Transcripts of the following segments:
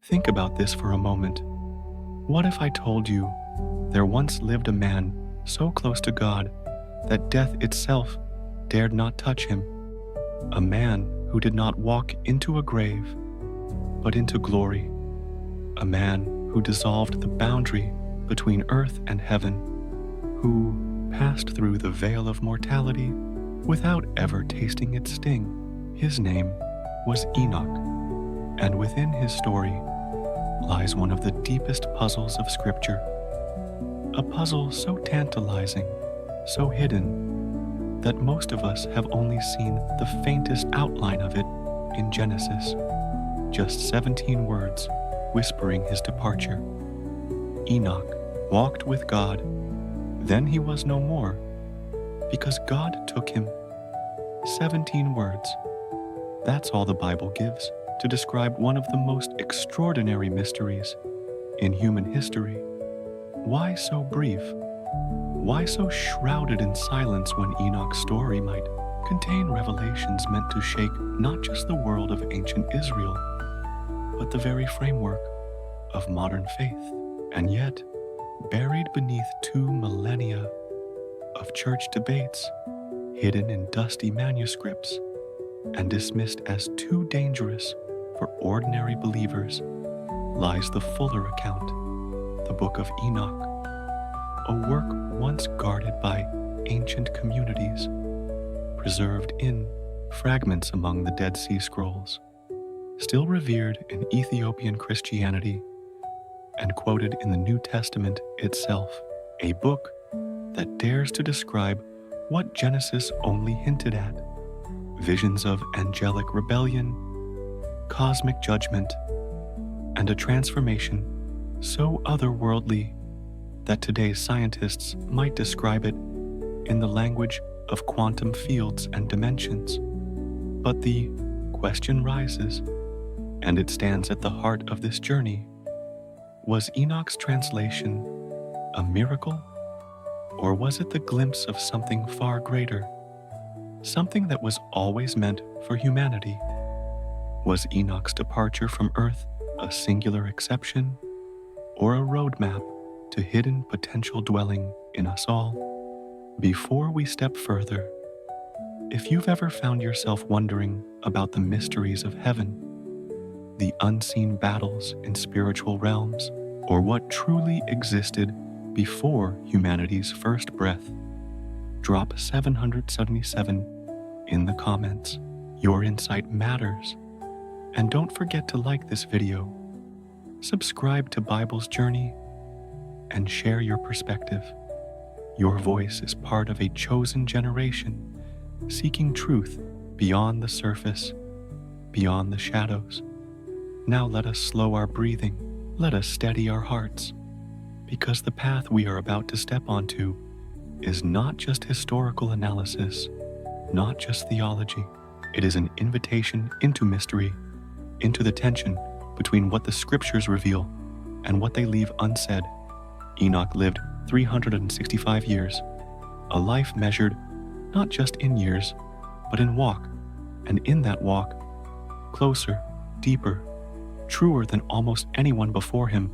Think about this for a moment. What if I told you there once lived a man so close to God that death itself dared not touch him? A man who did not walk into a grave, but into glory. A man who dissolved the boundary between earth and heaven, who passed through the veil of mortality without ever tasting its sting. His name was Enoch, and within his story lies one of the deepest puzzles of Scripture. A puzzle so tantalizing, so hidden, that most of us have only seen the faintest outline of it in Genesis, just 17 words whispering his departure. Enoch walked with God, then he was no more, because God took him. 17 words. That's all the Bible gives to describe one of the most extraordinary mysteries in human history. Why so brief? Why so shrouded in silence when Enoch's story might contain revelations meant to shake not just the world of ancient Israel, but the very framework of modern faith? And yet, buried beneath 2 millennia of church debates, hidden in dusty manuscripts, and dismissed as too dangerous for ordinary believers, lies the fuller account, the Book of Enoch, a work once guarded by ancient communities, preserved in fragments among the Dead Sea Scrolls, still revered in Ethiopian Christianity, and quoted in the New Testament itself, a book that dares to describe what Genesis only hinted at: visions of angelic rebellion, cosmic judgment, and a transformation so otherworldly that today's scientists might describe it in the language of quantum fields and dimensions. But the question rises, and it stands at the heart of this journey: was Enoch's translation a miracle, or was it the glimpse of something far greater, something that was always meant for humanity? Was Enoch's departure from Earth a singular exception, or a roadmap to hidden potential dwelling in us all? Before we step further, if you've ever found yourself wondering about the mysteries of heaven, the unseen battles in spiritual realms, or what truly existed before humanity's first breath, drop 777 in the comments. Your insight matters. And don't forget to like this video, subscribe to Bible's Journey, and share your perspective. Your voice is part of a chosen generation seeking truth beyond the surface, beyond the shadows. Now let us slow our breathing, let us steady our hearts, because the path we are about to step onto is not just historical analysis, not just theology. It is an invitation into mystery, into the tension between what the Scriptures reveal and what they leave unsaid. Enoch lived 365 years, a life measured not just in years, but in walk, and in that walk, closer, deeper, truer than almost anyone before him,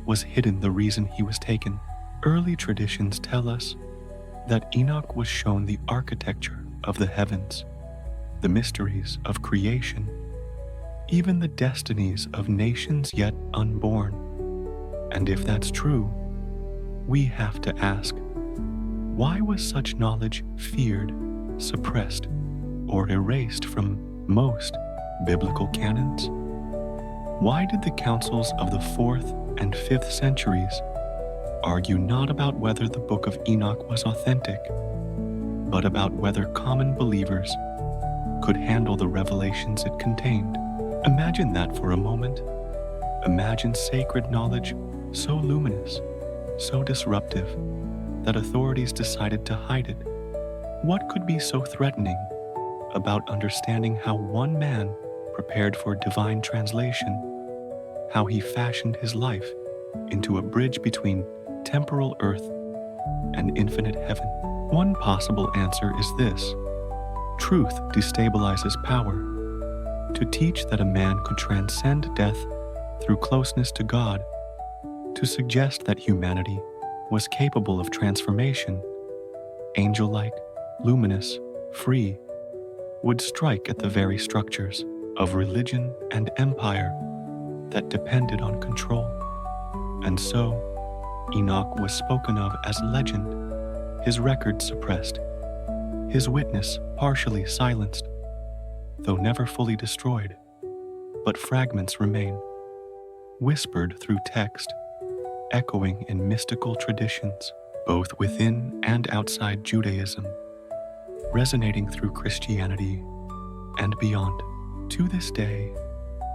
was hidden the reason he was taken. Early traditions tell us that Enoch was shown the architecture of the heavens, the mysteries of creation, even the destinies of nations yet unborn. And if that's true, we have to ask, why was such knowledge feared, suppressed, or erased from most biblical canons? Why did the councils of the 4th and 5th centuries argue not about whether the Book of Enoch was authentic, but about whether common believers could handle the revelations it contained? Imagine that for a moment. Imagine sacred knowledge so luminous, so disruptive, that authorities decided to hide it. What could be so threatening about understanding how one man prepared for divine translation, how he fashioned his life into a bridge between temporal earth and infinite heaven? One possible answer is this: truth destabilizes power. To teach that a man could transcend death through closeness to God to suggest that humanity was capable of transformation, angel-like, luminous, free, would strike at the very structures of religion and empire that depended on control. And so, Enoch was spoken of as legend, his record suppressed, his witness partially silenced, though never fully destroyed, but fragments remain, whispered through text, echoing in mystical traditions, both within and outside Judaism, resonating through Christianity and beyond. To this day,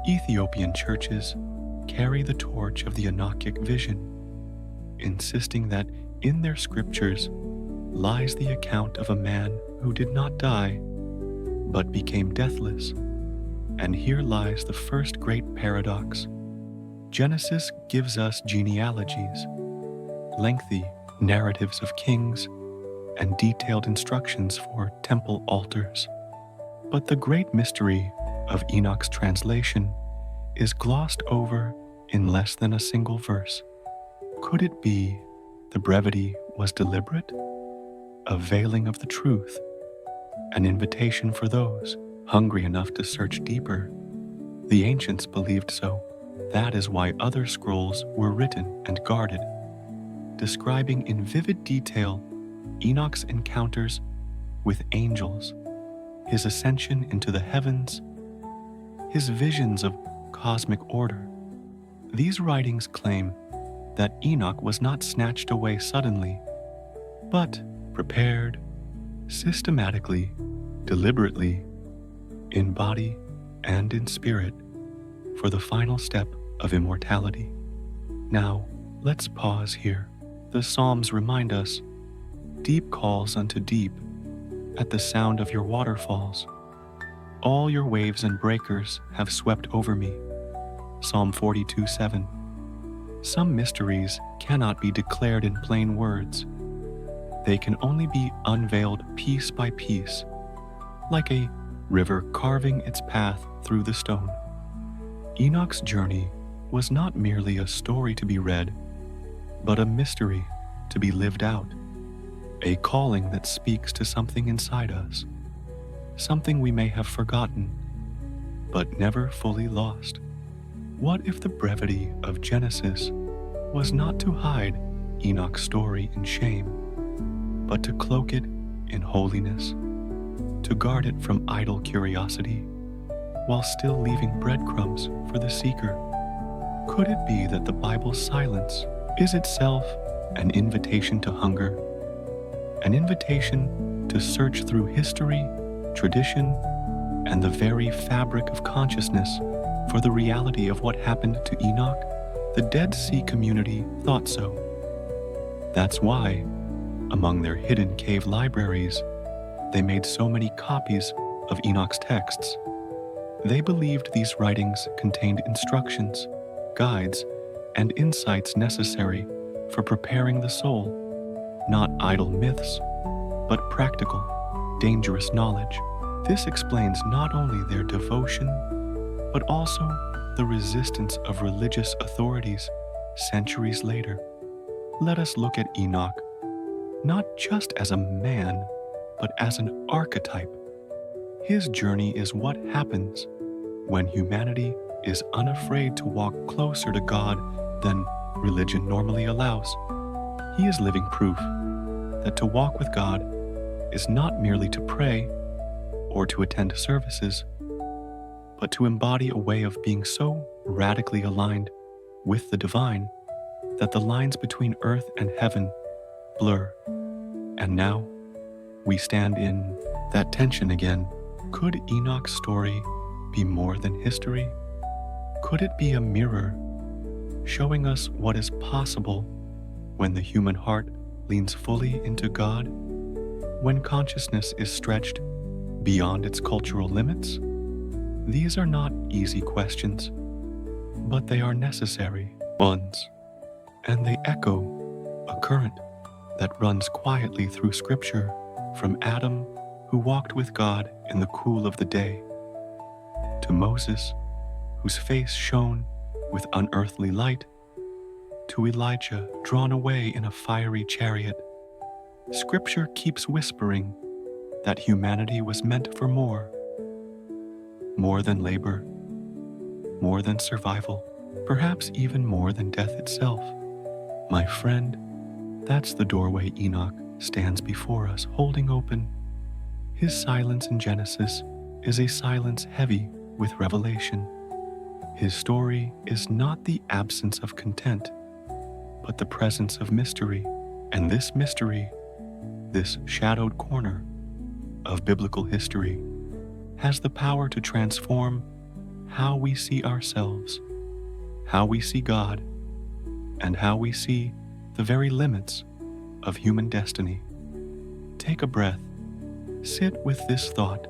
Ethiopian churches carry the torch of the Enochic vision, insisting that in their scriptures lies the account of a man who did not die, but became deathless. And here lies the first great paradox. Genesis gives us genealogies, lengthy narratives of kings, and detailed instructions for temple altars. But the great mystery of Enoch's translation is glossed over in less than a single verse. Could it be the brevity was deliberate? A veiling of the truth, an invitation for those hungry enough to search deeper. The ancients believed so. That is why other scrolls were written and guarded, describing in vivid detail Enoch's encounters with angels, his ascension into the heavens, his visions of cosmic order. These writings claim that Enoch was not snatched away suddenly, but prepared, systematically, deliberately, in body and in spirit, for the final step of immortality. Now, let's pause here. The Psalms remind us, deep calls unto deep at the sound of your waterfalls. All your waves and breakers have swept over me. Psalm 42:7. Some mysteries cannot be declared in plain words. They can only be unveiled piece by piece, like a river carving its path through the stone. Enoch's journey was not merely a story to be read, but a mystery to be lived out, a calling that speaks to something inside us, something we may have forgotten, but never fully lost. What if the brevity of Genesis was not to hide Enoch's story in shame, but to cloak it in holiness, to guard it from idle curiosity, while still leaving breadcrumbs for the seeker? Could it be that the Bible's silence is itself an invitation to hunger, an invitation to search through history, tradition, and the very fabric of consciousness for the reality of what happened to Enoch? The Dead Sea community thought so. That's why, among their hidden cave libraries, they made so many copies of Enoch's texts. They believed these writings contained instructions, guides, and insights necessary for preparing the soul, not idle myths, but practical, dangerous knowledge. This explains not only their devotion, but also the resistance of religious authorities centuries later. Let us look at Enoch not just as a man, but as an archetype. His journey is what happens when humanity is unafraid to walk closer to God than religion normally allows. He is living proof that to walk with God is not merely to pray or to attend services, but to embody a way of being so radically aligned with the divine that the lines between earth and heaven blur. And now we stand in that tension again. Could Enoch's story be more than history? Could it be a mirror showing us what is possible when the human heart leans fully into God, when consciousness is stretched beyond its cultural limits? These are not easy questions, but they are necessary ones, and they echo a current that runs quietly through Scripture, from Adam, who walked with God in the cool of the day, to Moses, whose face shone with unearthly light, to Elijah drawn away in a fiery chariot, Scripture keeps whispering that humanity was meant for more than labor, more than survival, perhaps even more than death itself. My friend, that's the doorway Enoch stands before us, holding open. His silence in Genesis is a silence heavy with revelation. His story is not the absence of content, but the presence of mystery. And this mystery, this shadowed corner of biblical history, has the power to transform how we see ourselves, how we see God, and how we see the very limits of human destiny. Take a breath. Sit with this thought.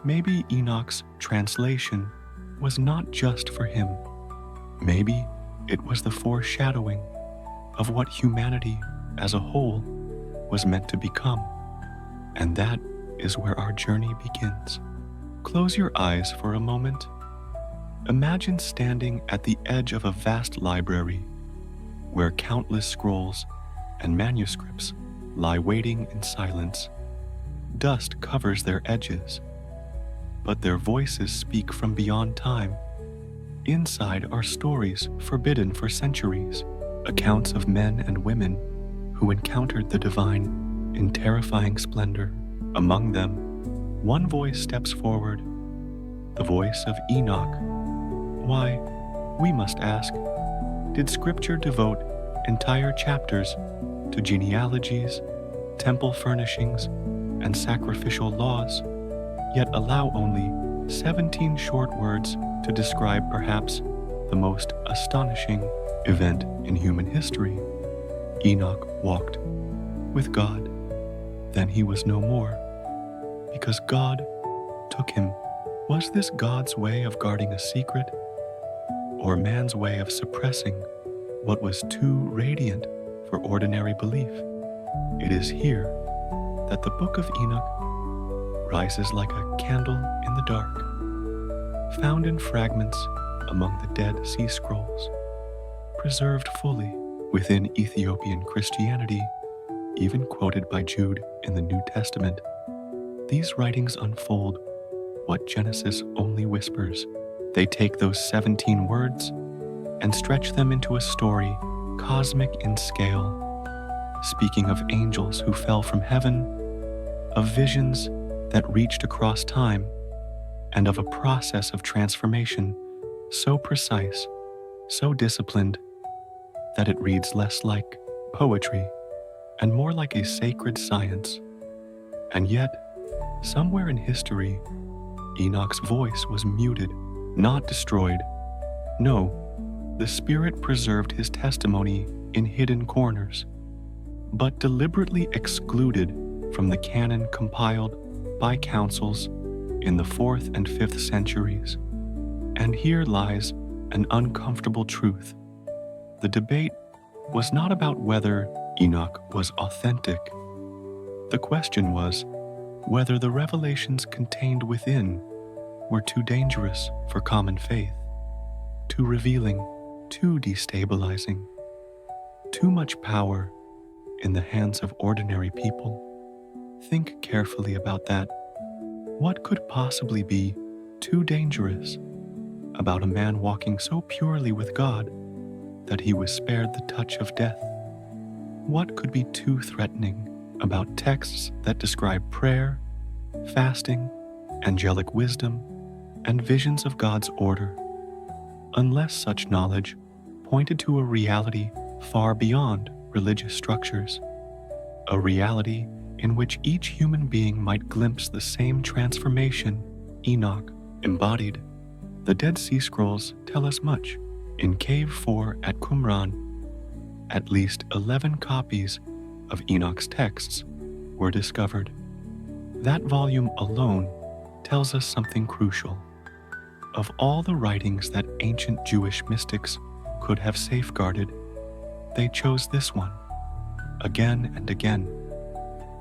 Maybe Enoch's translation was not just for him. Maybe it was the foreshadowing of what humanity as a whole was meant to become. And that is where our journey begins. Close your eyes for a moment. Imagine standing at the edge of a vast library where countless scrolls and manuscripts lie waiting in silence. Dust covers their edges, but their voices speak from beyond time. Inside are stories forbidden for centuries, accounts of men and women who encountered the divine in terrifying splendor. Among them, one voice steps forward, the voice of Enoch. Why, we must ask, did Scripture devote entire chapters to genealogies, temple furnishings, and sacrificial laws, yet allow only 17 short words to describe perhaps the most astonishing event in human history? Enoch walked with God. Then he was no more, because God took him. Was this God's way of guarding a secret, or man's way of suppressing what was too radiant for ordinary belief? It is here that the book of Enoch rises like a candle in the dark, found in fragments among the Dead Sea Scrolls, preserved fully within Ethiopian Christianity, even quoted by Jude in the New Testament. These writings unfold what Genesis only whispers. They take those 17 words and stretch them into a story cosmic in scale, speaking of angels who fell from heaven, of visions that reached across time, and of a process of transformation so precise, so disciplined, that it reads less like poetry and more like a sacred science. And yet, somewhere in history, Enoch's voice was muted, not destroyed. No, the Spirit preserved his testimony in hidden corners, but deliberately excluded from the canon compiled by councils in the 4th and 5th centuries. And here lies an uncomfortable truth. The debate was not about whether Enoch was authentic. The question was whether the revelations contained within were too dangerous for common faith, too revealing, too destabilizing, too much power in the hands of ordinary people. Think carefully about that. What could possibly be too dangerous about a man walking so purely with God that he was spared the touch of death? What could be too threatening about texts that describe prayer, fasting, angelic wisdom, and visions of God's order, unless such knowledge pointed to a reality far beyond religious structures, a reality in which each human being might glimpse the same transformation Enoch embodied? The Dead Sea Scrolls tell us much. In Cave 4 at Qumran, at least 11 copies of Enoch's texts were discovered. That volume alone tells us something crucial. Of all the writings that ancient Jewish mystics could have safeguarded, they chose this one. Again and again,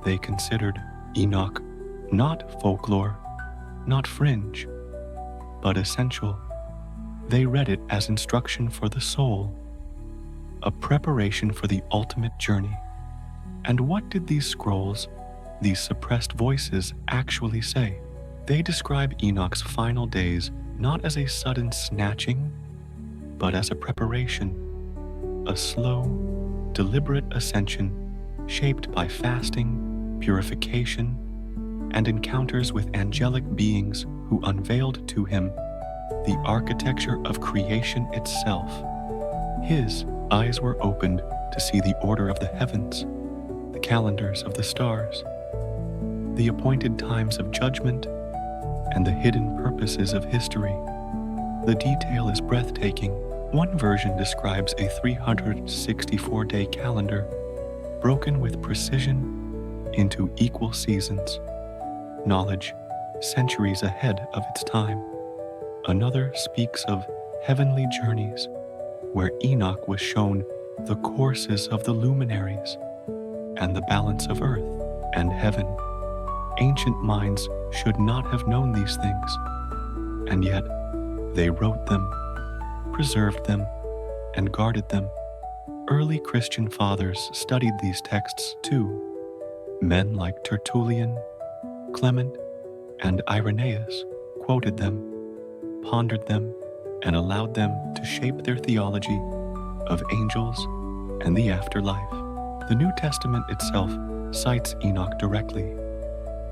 they considered Enoch not folklore, not fringe, but essential. They read it as instruction for the soul, a preparation for the ultimate journey. And what did these scrolls, these suppressed voices, actually say? They describe Enoch's final days not as a sudden snatching, but as a preparation, a slow, deliberate ascension shaped by fasting, purification, and encounters with angelic beings who unveiled to him the architecture of creation itself. His eyes were opened to see the order of the heavens, the calendars of the stars, the appointed times of judgment, and the hidden purposes of history. The detail is breathtaking. One version describes a 364-day calendar broken with precision into equal seasons, knowledge centuries ahead of its time. Another speaks of heavenly journeys, where Enoch was shown the courses of the luminaries and the balance of earth and heaven. Ancient minds should not have known these things, and yet they wrote them, preserved them, and guarded them. Early Christian fathers studied these texts too. Men like Tertullian, Clement, and Irenaeus quoted them, pondered them, and allowed them to shape their theology of angels and the afterlife. The New Testament itself cites Enoch directly.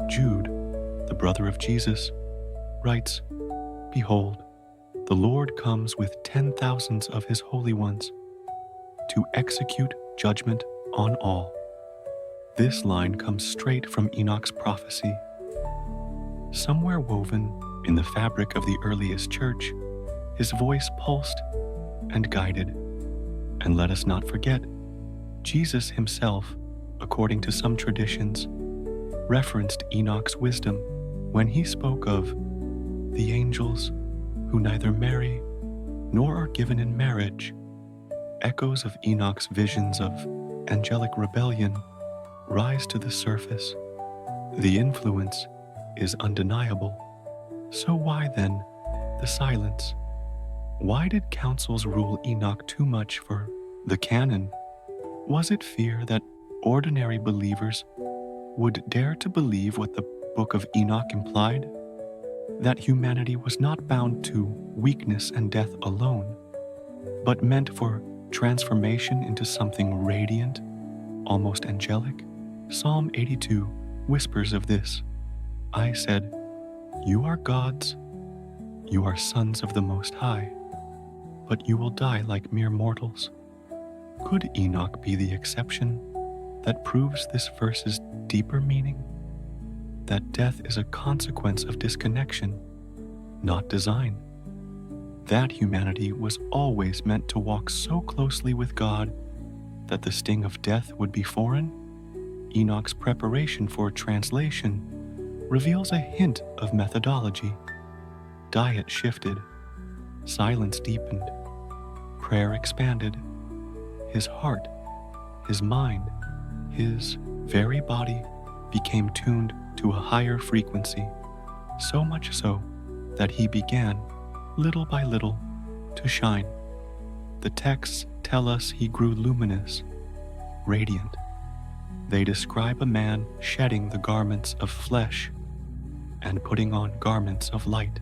Jude, the brother of Jesus, writes, "Behold, the Lord comes with 10,000s of his holy ones to execute judgment on all." This line comes straight from Enoch's prophecy. Somewhere woven in the fabric of the earliest church, his voice pulsed and guided. And let us not forget, Jesus himself, according to some traditions, referenced Enoch's wisdom when he spoke of the angels who neither marry nor are given in marriage. Echoes of Enoch's visions of angelic rebellion rise to the surface. The influence is undeniable. So why then the silence? Why did councils rule Enoch too much for the canon? Was it fear that ordinary believers would dare to believe what the Book of Enoch implied? That humanity was not bound to weakness and death alone, but meant for transformation into something radiant, almost angelic? Psalm 82 whispers of this. I said, "You are gods, you are sons of the Most High, but you will die like mere mortals." Could Enoch be the exception that proves this verse's deeper meaning? That death is a consequence of disconnection, not design. That humanity was always meant to walk so closely with God that the sting of death would be foreign? Enoch's preparation for translation reveals a hint of methodology. Diet shifted, silence deepened, prayer expanded. His heart, his mind, his very body became tuned to a higher frequency, so much so that he began, little by little, to shine. The texts tell us he grew luminous, radiant. They describe a man shedding the garments of flesh and putting on garments of light.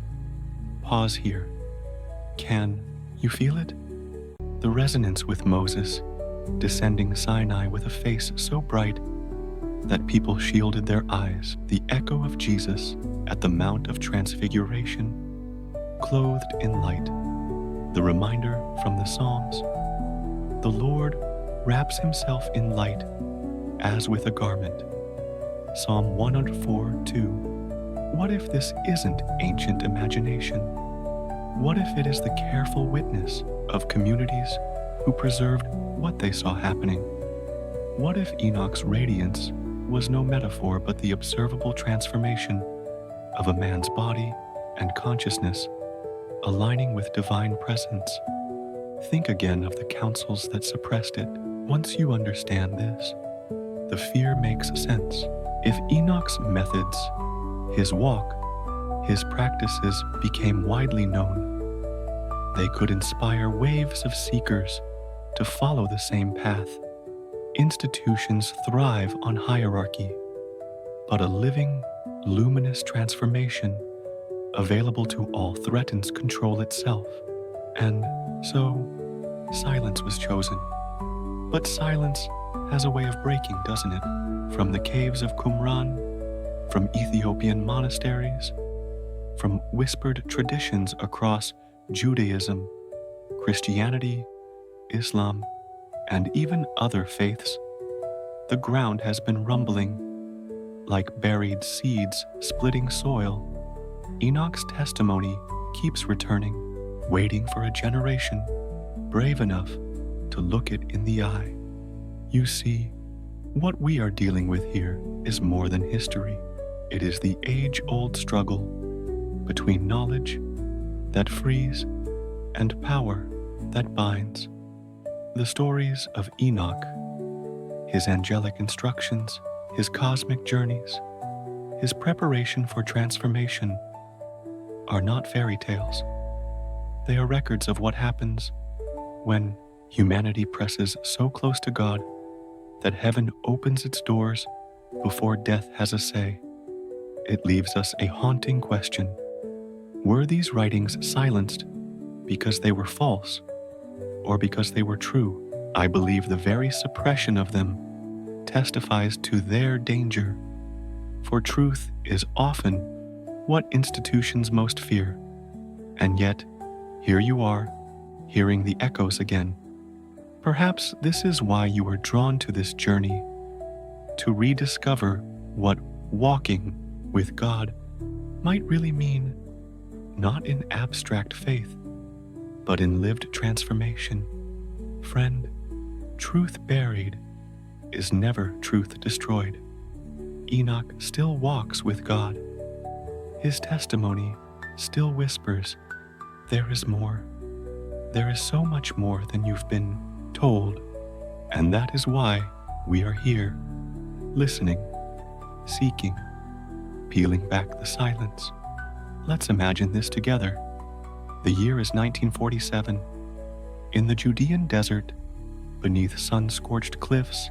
Pause here. Can you feel it? The resonance with Moses, descending Sinai with a face so bright that people shielded their eyes. The echo of Jesus at the Mount of Transfiguration, clothed in light. The reminder from the Psalms. The Lord wraps himself in light as with a garment. Psalm 104:2. What if this isn't ancient imagination? What if it is the careful witness of communities who preserved what they saw happening? What if Enoch's radiance was no metaphor but the observable transformation of a man's body and consciousness aligning with divine presence? Think again of the councils that suppressed it. Once you understand this, the fear makes sense. If Enoch's methods, his walk, his practices became widely known, They could inspire waves of seekers to follow the same path. Institutions thrive on hierarchy, but a living, luminous transformation available to all threatens control itself. And so, silence was chosen. But silence has a way of breaking, doesn't it? From the caves of Qumran, from Ethiopian monasteries, from whispered traditions across Judaism, Christianity, Islam, and even other faiths, the ground has been rumbling. Like buried seeds splitting soil, Enoch's testimony keeps returning, waiting for a generation brave enough to look it in the eye. You see, what we are dealing with here is more than history. It is the age-old struggle between knowledge that frees and power that binds. The stories of Enoch, his angelic instructions, his cosmic journeys, his preparation for transformation are not fairy tales. They are records of what happens when humanity presses so close to God that heaven opens its doors before death has a say. It leaves us a haunting question. Were these writings silenced because they were false or because they were true? I believe the very suppression of them testifies to their danger, for truth is often what institutions most fear. And yet, here you are, hearing the echoes again. Perhaps this is why you were drawn to this journey, to rediscover what walking with God might really mean, not in abstract faith, but in lived transformation. Friend, truth buried is never truth destroyed. Enoch still walks with God. His testimony still whispers, there is more. There is so much more than you've been told. And that is why we are here, listening, seeking, peeling back the silence. Let's imagine this together. The year is 1947. In the Judean desert, beneath sun-scorched cliffs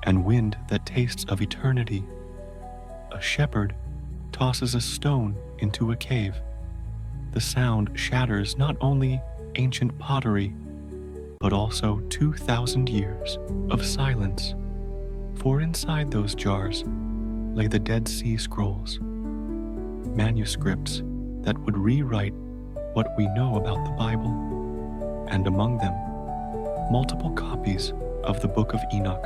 and wind that tastes of eternity, a shepherd tosses a stone into a cave. The sound shatters not only ancient pottery, but also 2,000 years of silence. For inside those jars lay the Dead Sea Scrolls, manuscripts that would rewrite what we know about the Bible, and among them, multiple copies of the Book of Enoch.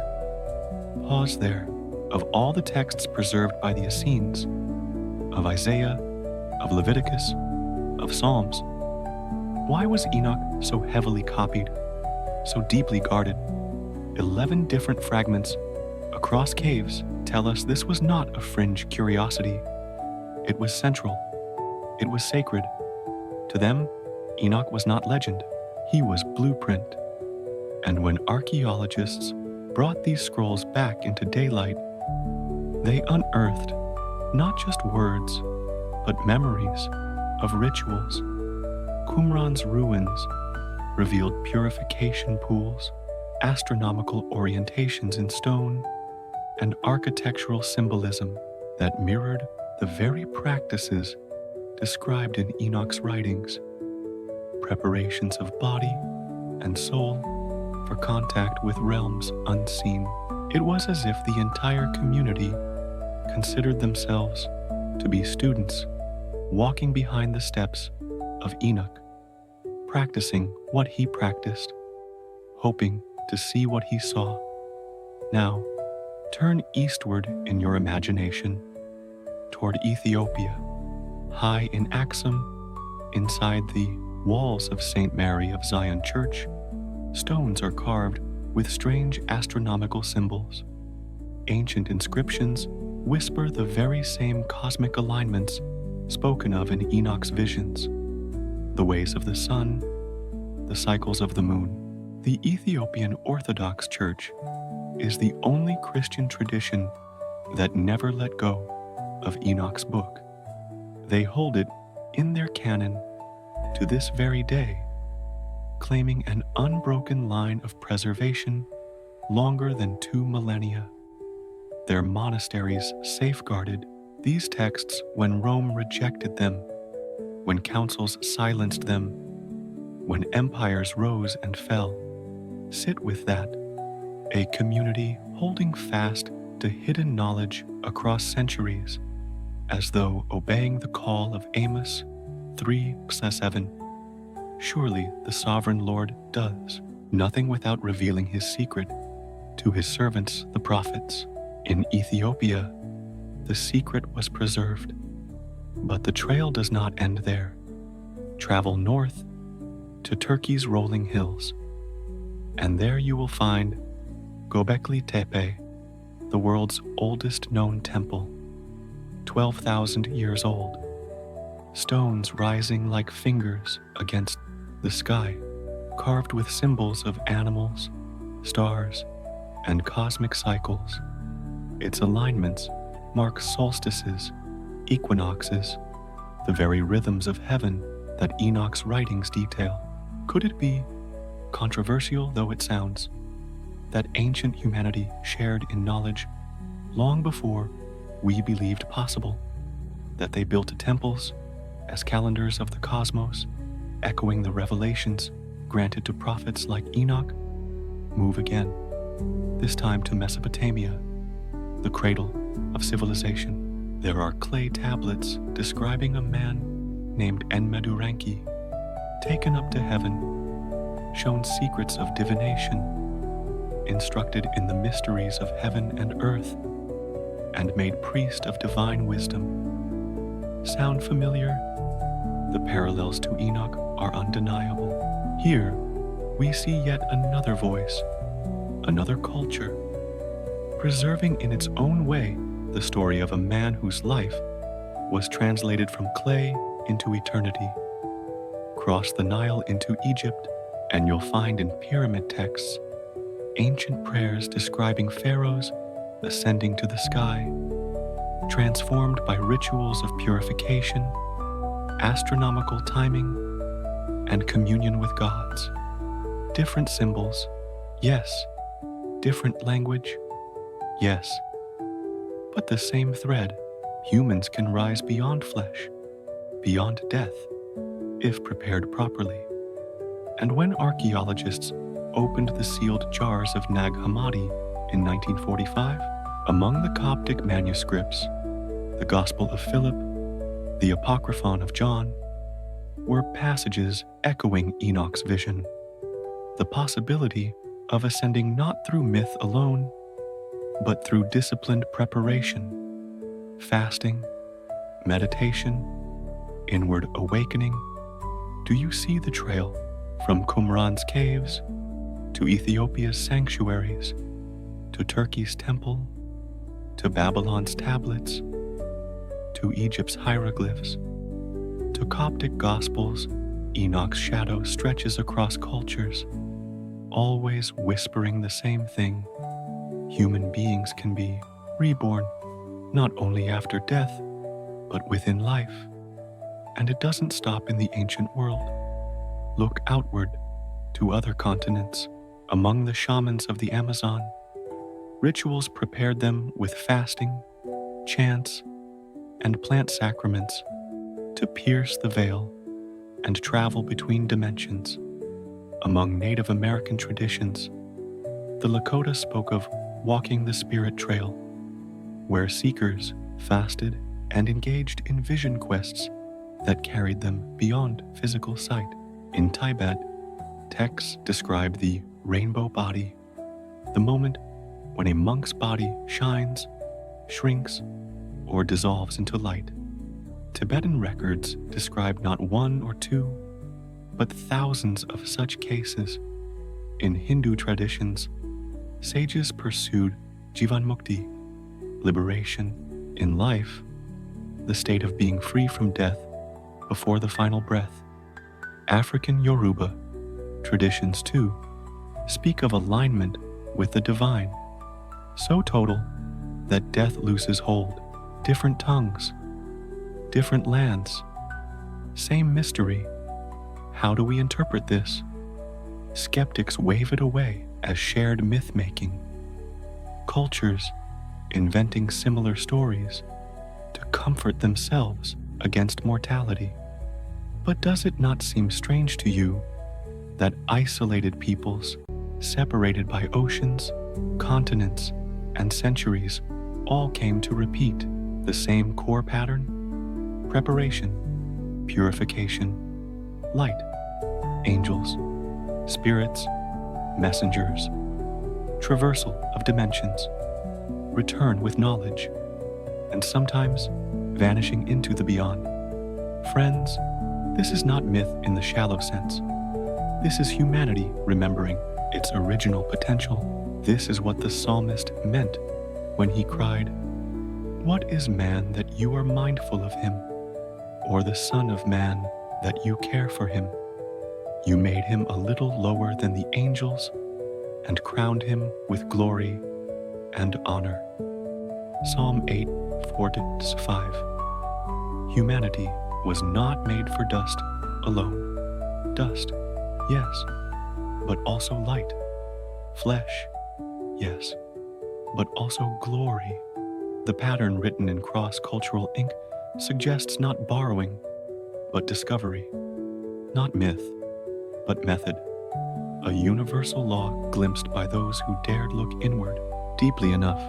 Pause there. Of all the texts preserved by the Essenes, of Isaiah, of Leviticus, of Psalms, why was Enoch so heavily copied, so deeply guarded? 11 different fragments across caves tell us this was not a fringe curiosity. It was central. It was sacred. To them, Enoch was not legend. He was blueprint. And when archaeologists brought these scrolls back into daylight, they unearthed not just words, but memories of rituals. Qumran's ruins revealed purification pools, astronomical orientations in stone, and architectural symbolism that mirrored the very practices described in Enoch's writings, preparations of body and soul for contact with realms unseen. It was as if the entire community considered themselves to be students walking behind the steps of Enoch, practicing what he practiced, hoping to see what he saw. Now, turn eastward in your imagination, toward Ethiopia. High in Axum, inside the walls of St. Mary of Zion Church, stones are carved with strange astronomical symbols. Ancient inscriptions whisper the very same cosmic alignments spoken of in Enoch's visions: the ways of the sun, the cycles of the moon. The Ethiopian Orthodox Church is the only Christian tradition that never let go of Enoch's book. They hold it in their canon to this very day, claiming an unbroken line of preservation longer than 2 millennia. Their monasteries safeguarded these texts when Rome rejected them, when councils silenced them, when empires rose and fell. Sit with that, a community holding fast to hidden knowledge across centuries, as though obeying the call of Amos 3:7. Surely the sovereign Lord does nothing without revealing his secret to his servants, the prophets. In Ethiopia, the secret was preserved, but the trail does not end there. Travel north to Turkey's rolling hills, and there you will find Göbekli Tepe, the world's oldest known temple, 12,000 years old, stones rising like fingers against the sky, carved with symbols of animals, stars, and cosmic cycles. Its alignments mark solstices, equinoxes, the very rhythms of heaven that Enoch's writings detail. Could it be, controversial though it sounds, that ancient humanity shared in knowledge long before we believed possible, that they built temples as calendars of the cosmos, echoing the revelations granted to prophets like Enoch? Move again, this time to Mesopotamia, the cradle of civilization. There are clay tablets describing a man named Enmeduranki, taken up to heaven, shown secrets of divination, instructed in the mysteries of heaven and earth, and made priest of divine wisdom. Sound familiar? The parallels to Enoch are undeniable. Here, we see yet another voice, another culture, preserving in its own way the story of a man whose life was translated from clay into eternity. Cross the Nile into Egypt, and you'll find in pyramid texts ancient prayers describing pharaohs ascending to the sky, transformed by rituals of purification, astronomical timing, and communion with gods. Different symbols, yes. Different language, yes. But the same thread. Humans can rise beyond flesh, beyond death, if prepared properly. And when archaeologists opened the sealed jars of Nag Hammadi in 1945, among the Coptic manuscripts, the Gospel of Philip, the Apocryphon of John, were passages echoing Enoch's vision, the possibility of ascending not through myth alone, but through disciplined preparation, fasting, meditation, inward awakening. Do you see the trail from Qumran's caves to Ethiopia's sanctuaries, to Turkey's temple, to Babylon's tablets, to Egypt's hieroglyphs, to Coptic gospels? Enoch's shadow stretches across cultures, always whispering the same thing. Human beings can be reborn, not only after death, but within life. And it doesn't stop in the ancient world. Look outward to other continents. Among the shamans of the Amazon, rituals prepared them with fasting, chants, and plant sacraments to pierce the veil and travel between dimensions. Among Native American traditions, the Lakota spoke of walking the spirit trail, where seekers fasted and engaged in vision quests that carried them beyond physical sight. In Tibet, texts describe the rainbow body, the moment when a monk's body shines, shrinks, or dissolves into light. Tibetan records describe not one or two, but thousands of such cases. In Hindu traditions, sages pursued Jivanmukti, liberation in life, the state of being free from death before the final breath. African Yoruba traditions, too, speak of alignment with the divine, so total that death loses hold. Different tongues, different lands, same mystery. How do we interpret this? skeptics wave it away as shared myth-making. Cultures inventing similar stories to comfort themselves against mortality. But does it not seem strange to you that isolated peoples, separated by oceans, continents, and centuries, all came to repeat the same core pattern? Preparation, purification, light, angels, spirits, messengers, traversal of dimensions, return with knowledge, and sometimes vanishing into the beyond. Friends, this is not myth in the shallow sense. This is humanity remembering its original potential. This is what the psalmist meant when he cried, "What is man that you are mindful of him, or the son of man that you care for him? You made him a little lower than the angels and crowned him with glory and honor." Psalm 8, 4-5. Humanity was not made for dust alone. Dust, yes, but also light. Flesh, yes, but also glory. The pattern written in cross-cultural ink suggests not borrowing, but discovery. Not myth, but method. A universal law glimpsed by those who dared look inward deeply enough.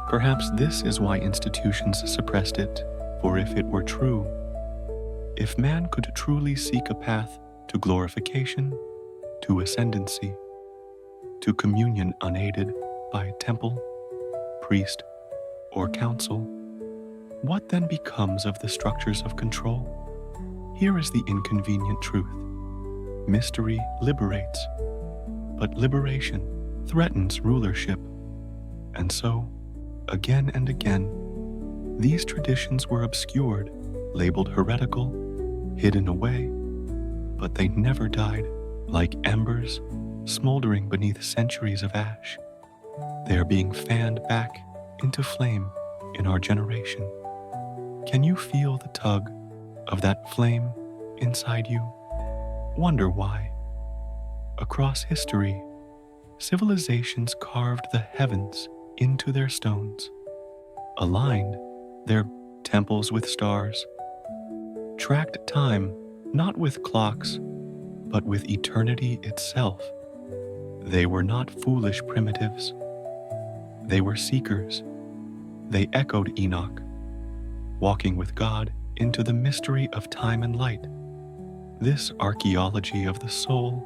Perhaps this is why institutions suppressed it, for if it were true, if man could truly seek a path to glorification, to ascendancy, to communion unaided by temple, priest, or council, what then becomes of the structures of control? Here is the inconvenient truth. Mystery liberates, but liberation threatens rulership. And so, again and again, these traditions were obscured, labeled heretical, hidden away, but they never died. Like embers smoldering beneath centuries of ash, they are being fanned back into flame in our generation. Can you feel the tug of that flame inside you? Wonder why. Across history, civilizations carved the heavens into their stones, aligned their temples with stars, tracked time not with clocks, but with eternity itself. They were not foolish primitives. They were seekers. They echoed Enoch, walking with God into the mystery of time and light. This archaeology of the soul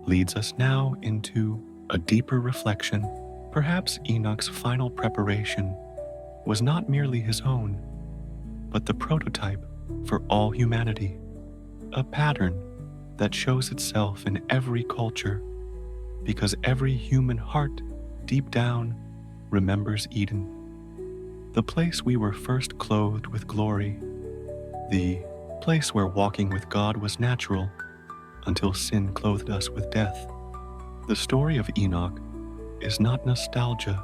leads us now into a deeper reflection. Perhaps Enoch's final preparation was not merely his own, but the prototype for all humanity, a pattern that shows itself in every culture, because every human heart, deep down, remembers Eden, the place we were first clothed with glory, the place where walking with God was natural until sin clothed us with death. The story of Enoch is not nostalgia,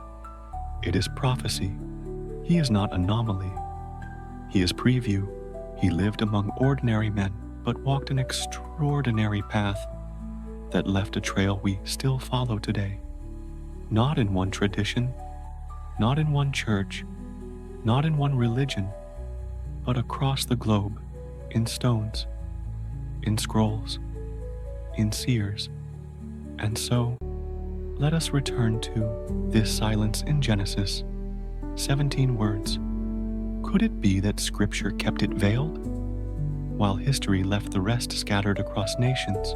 it is prophecy. He is not anomaly. He is preview. He lived among ordinary men, but walked an extraordinary path that left a trail we still follow today. Not in one tradition, not in one church, not in one religion, but across the globe, in stones, in scrolls, in seers. And so, let us return to this silence in Genesis, 17 words. Could it be that Scripture kept it veiled, while history left the rest scattered across nations,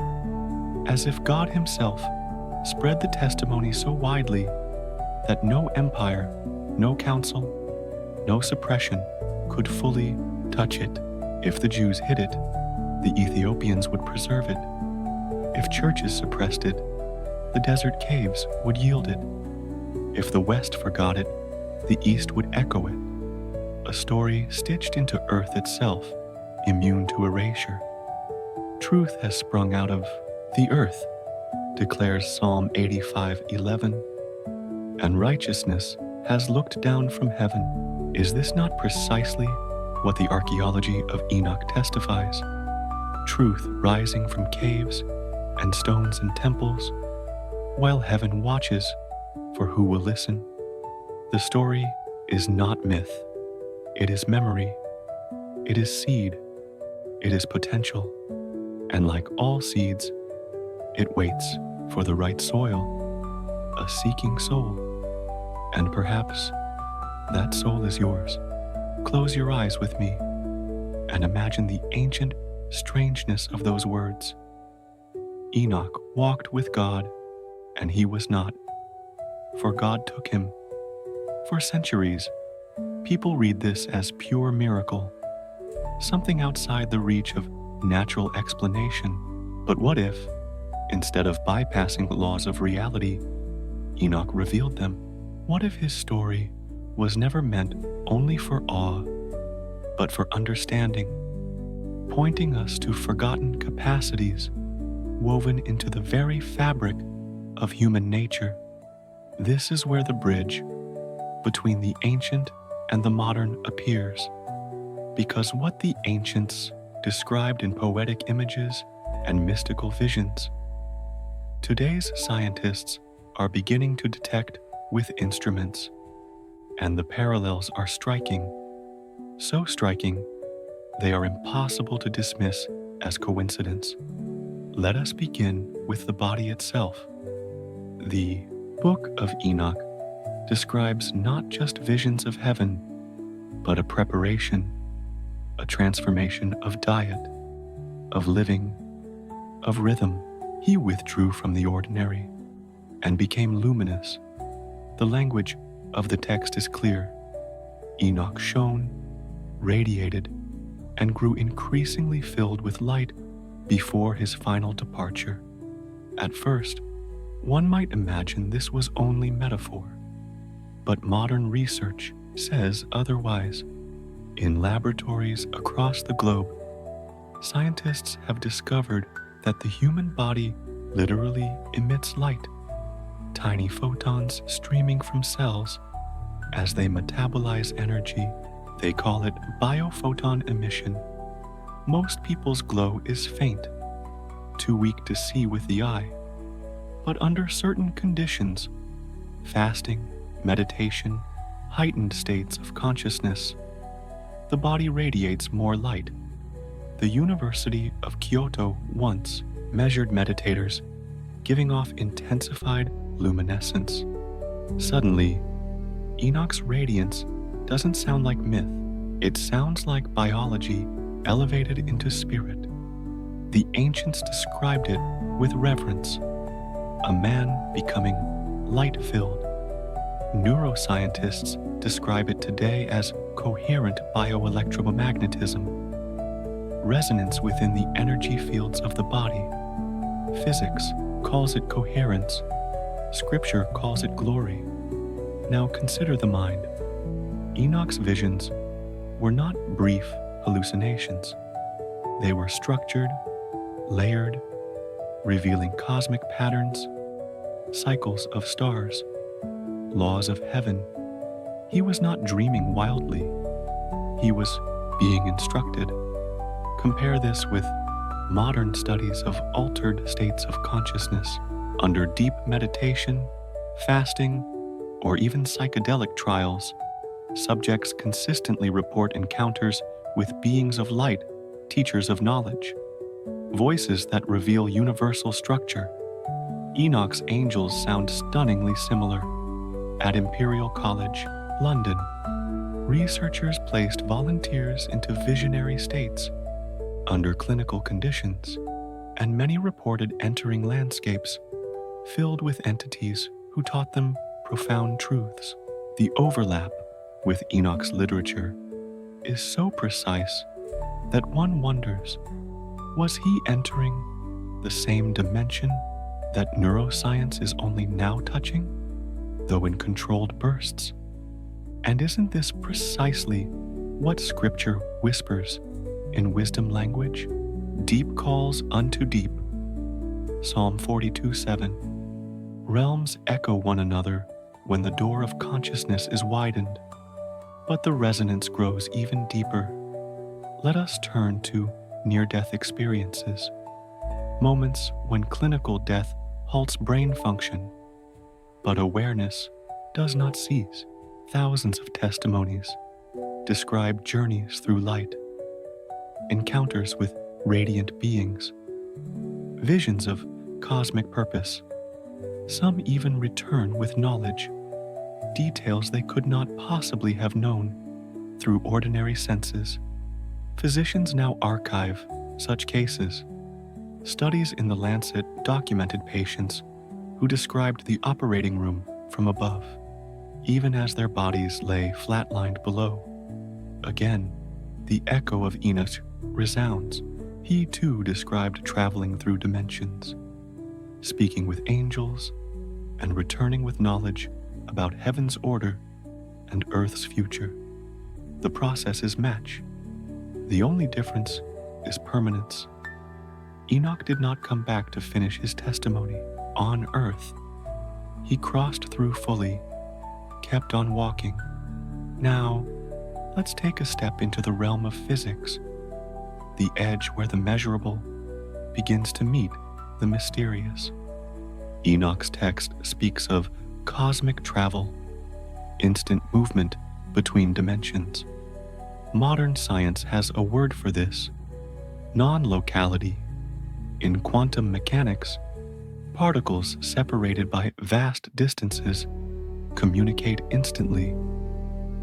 as if God Himself spread the testimony so widely that no empire, no council, no suppression could fully touch it? If the Jews hid it, the Ethiopians would preserve it. If churches suppressed it, the desert caves would yield it. If the West forgot it, the East would echo it. A story stitched into earth itself, immune to erasure. Truth has sprung out of the earth, declares Psalm 85:11, and righteousness has looked down from heaven. Is this not precisely what the archaeology of Enoch testifies? Truth rising from caves and stones and temples, while heaven watches for who will listen. The story is not myth. It is memory. It is seed. It is potential. And like all seeds, it waits for the right soil, a seeking soul. And perhaps that soul is yours. Close your eyes with me and imagine the ancient strangeness of those words. Enoch walked with God, and he was not, for God took him. For centuries, people read this as pure miracle, something outside the reach of natural explanation. But what if, instead of bypassing the laws of reality, Enoch revealed them? What if his story was never meant only for awe, but for understanding, pointing us to forgotten capacities woven into the very fabric of human nature? This is where the bridge between the ancient and the modern appears, because what the ancients described in poetic images and mystical visions, today's scientists are beginning to detect with instruments, and the parallels are striking, so striking they are impossible to dismiss as coincidence. Let us begin with the body itself. The Book of Enoch describes not just visions of heaven, but a preparation, a transformation of diet, of living, of rhythm. He withdrew from the ordinary and became luminous. The language of the text is clear. Enoch shone, radiated, and grew increasingly filled with light before his final departure. At first, one might imagine this was only metaphor, but modern research says otherwise. In laboratories across the globe, scientists have discovered that the human body literally emits light, tiny photons streaming from cells as they metabolize energy. They call it biophoton emission. Most people's glow is faint, too weak to see with the eye. But under certain conditions, fasting, meditation, heightened states of consciousness, the body radiates more light. The University of Kyoto once measured meditators giving off intensified luminescence. Suddenly, Enoch's radiance doesn't sound like myth. It sounds like biology elevated into spirit. The ancients described it with reverence, a man becoming light-filled. Neuroscientists describe it today as coherent bioelectromagnetism, resonance within the energy fields of the body. Physics calls it coherence. Scripture calls it glory. Now consider the mind. Enoch's visions were not brief hallucinations. They were structured, layered, revealing cosmic patterns, cycles of stars, laws of heaven. He was not dreaming wildly. He was being instructed. Compare this with modern studies of altered states of consciousness. Under deep meditation, fasting, or even psychedelic trials, subjects consistently report encounters with beings of light, teachers of knowledge, voices that reveal universal structure. Enoch's angels sound stunningly similar. At Imperial College, London, researchers placed volunteers into visionary states under clinical conditions, and many reported entering landscapes filled with entities who taught them profound truths. The overlap with Enoch's literature is so precise that one wonders, was he entering the same dimension that neuroscience is only now touching, though in controlled bursts? And isn't this precisely what Scripture whispers in wisdom language? Deep calls unto deep. Psalm 42:7. Realms echo one another when the door of consciousness is widened, but the resonance grows even deeper. Let us turn to near-death experiences. moments when clinical death halts brain function, but awareness does not cease. Thousands of testimonies describe journeys through light, encounters with radiant beings, visions of cosmic purpose. Some even return with knowledge, details they could not possibly have known through ordinary senses. Physicians now archive such cases. Studies in the Lancet documented patients who described the operating room from above, even as their bodies lay flatlined below. Again, the echo of Enoch resounds. He too described traveling through dimensions, speaking with angels, and returning with knowledge about heaven's order and earth's future. The processes match. The only difference is permanence. Enoch did not come back to finish his testimony on earth. He crossed through fully, kept on walking. Now, let's take a step into the realm of physics, the edge where the measurable begins to meet the mysterious. Enoch's text speaks of cosmic travel, instant movement between dimensions. Modern science has a word for this: non-locality. In quantum mechanics, particles separated by vast distances communicate instantly,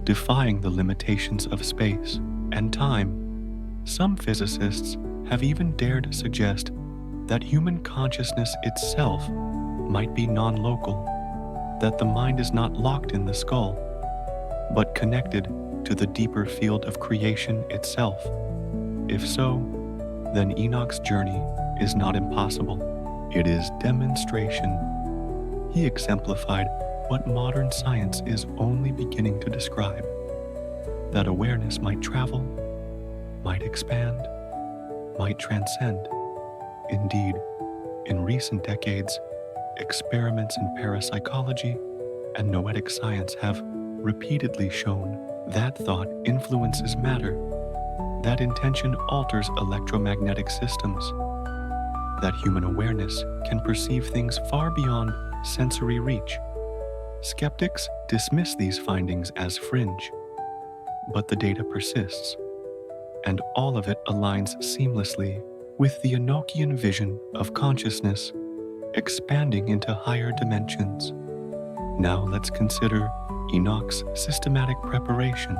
defying the limitations of space and time. Some physicists have even dared suggest that human consciousness itself might be non-local, that the mind is not locked in the skull, but connected to the deeper field of creation itself. If so, then Enoch's journey is not impossible. It is demonstration. He exemplified what modern science is only beginning to describe: that awareness might travel, might expand, might transcend. Indeed, in recent decades, experiments in parapsychology and noetic science have repeatedly shown that thought influences matter, that intention alters electromagnetic systems, that human awareness can perceive things far beyond sensory reach. Skeptics dismiss these findings as fringe, but the data persists, and all of it aligns seamlessly with the Enochian vision of consciousness expanding into higher dimensions. Now let's consider Enoch's systematic preparation.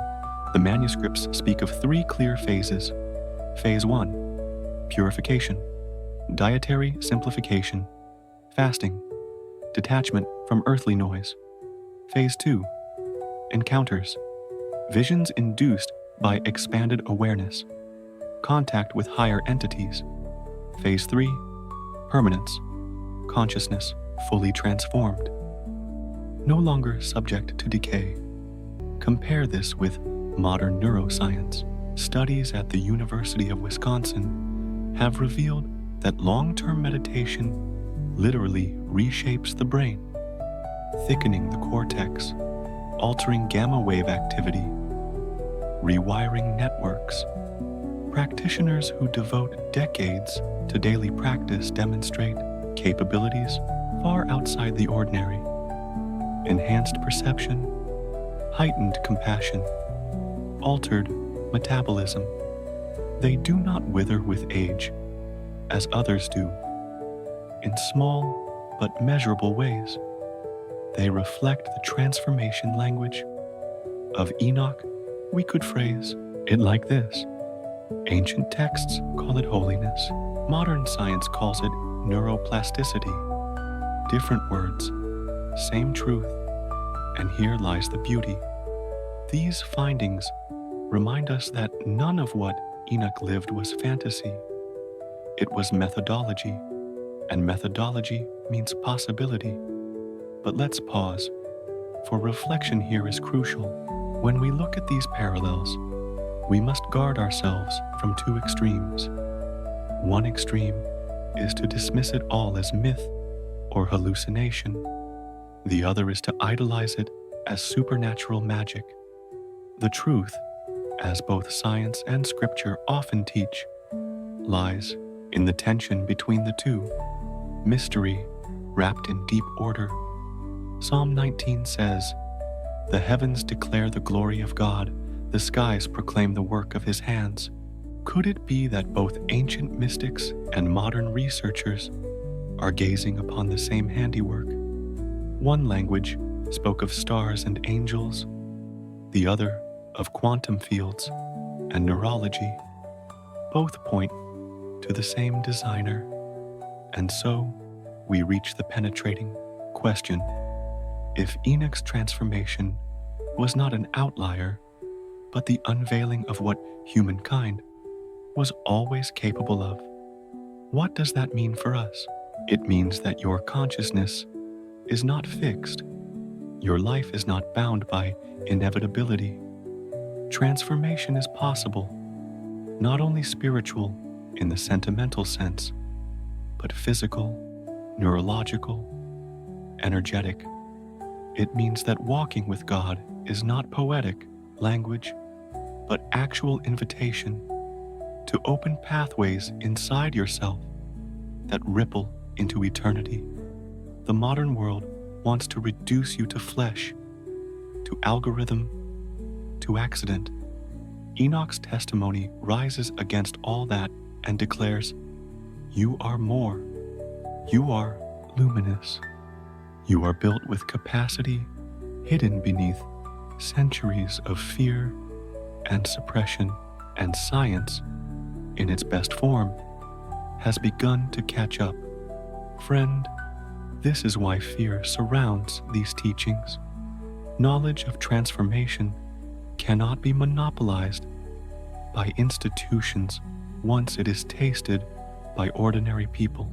The manuscripts speak of 3 clear phases. Phase 1, purification, dietary simplification, fasting, detachment from earthly noise. Phase 2, encounters, visions induced by expanded awareness, contact with higher entities. Phase 3, permanence, consciousness fully transformed, no longer subject to decay. Compare this with modern neuroscience. Studies at the University of Wisconsin have revealed that long-term meditation literally reshapes the brain, thickening the cortex, altering gamma wave activity, rewiring networks. Practitioners who devote decades to daily practice demonstrate capabilities far outside the ordinary: enhanced perception, heightened compassion, altered metabolism. They do not wither with age, as others do. In small but measurable ways, they reflect the transformation language of Enoch. We could phrase it like this: ancient texts call it holiness, modern science calls it neuroplasticity. Different words, same truth, and here lies the beauty. These findings remind us that none of what Enoch lived was fantasy. It was methodology, and methodology means possibility. But let's pause, for reflection here is crucial. When we look at these parallels, we must guard ourselves from 2 extremes. One extreme is to dismiss it all as myth or hallucination. The other is to idolize it as supernatural magic. The truth, as both science and scripture often teach, lies In the tension between the two, mystery wrapped in deep order, Psalm 19 says, "The heavens declare the glory of God, the skies proclaim the work of his hands." Could it be that both ancient mystics and modern researchers are gazing upon the same handiwork? One language spoke of stars and angels, the other of quantum fields and neurology. Both point to the same designer, and so we reach the penetrating question: if Enoch's transformation was not an outlier, but the unveiling of what humankind was always capable of, what does that mean for us? It means that your consciousness is not fixed. Your life is not bound by inevitability. Transformation is possible, not only spiritual in the sentimental sense, but physical, neurological, energetic. It means that walking with God is not poetic language, but actual invitation to open pathways inside yourself that ripple into eternity. The modern world wants to reduce you to flesh, to algorithm, to accident. Enoch's testimony rises against all that and declares, "You are more. You are luminous. You are built with capacity hidden beneath centuries of fear and suppression, and science, in its best form, has begun to catch up." Friend, this is why fear surrounds these teachings. Knowledge of transformation cannot be monopolized by institutions once it is tasted by ordinary people.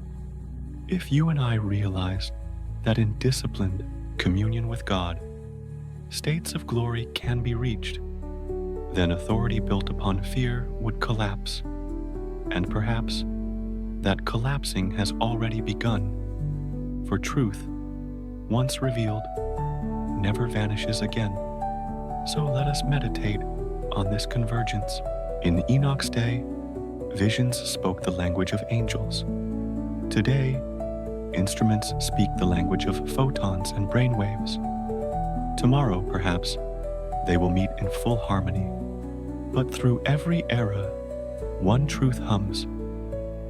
If you and I realized that in disciplined communion with God, states of glory can be reached, then authority built upon fear would collapse. And perhaps that collapsing has already begun, for truth, once revealed, never vanishes again. So let us meditate on this convergence. In Enoch's day, visions spoke the language of angels. Today, instruments speak the language of photons and brainwaves. Tomorrow, perhaps, they will meet in full harmony. But through every era, one truth hums: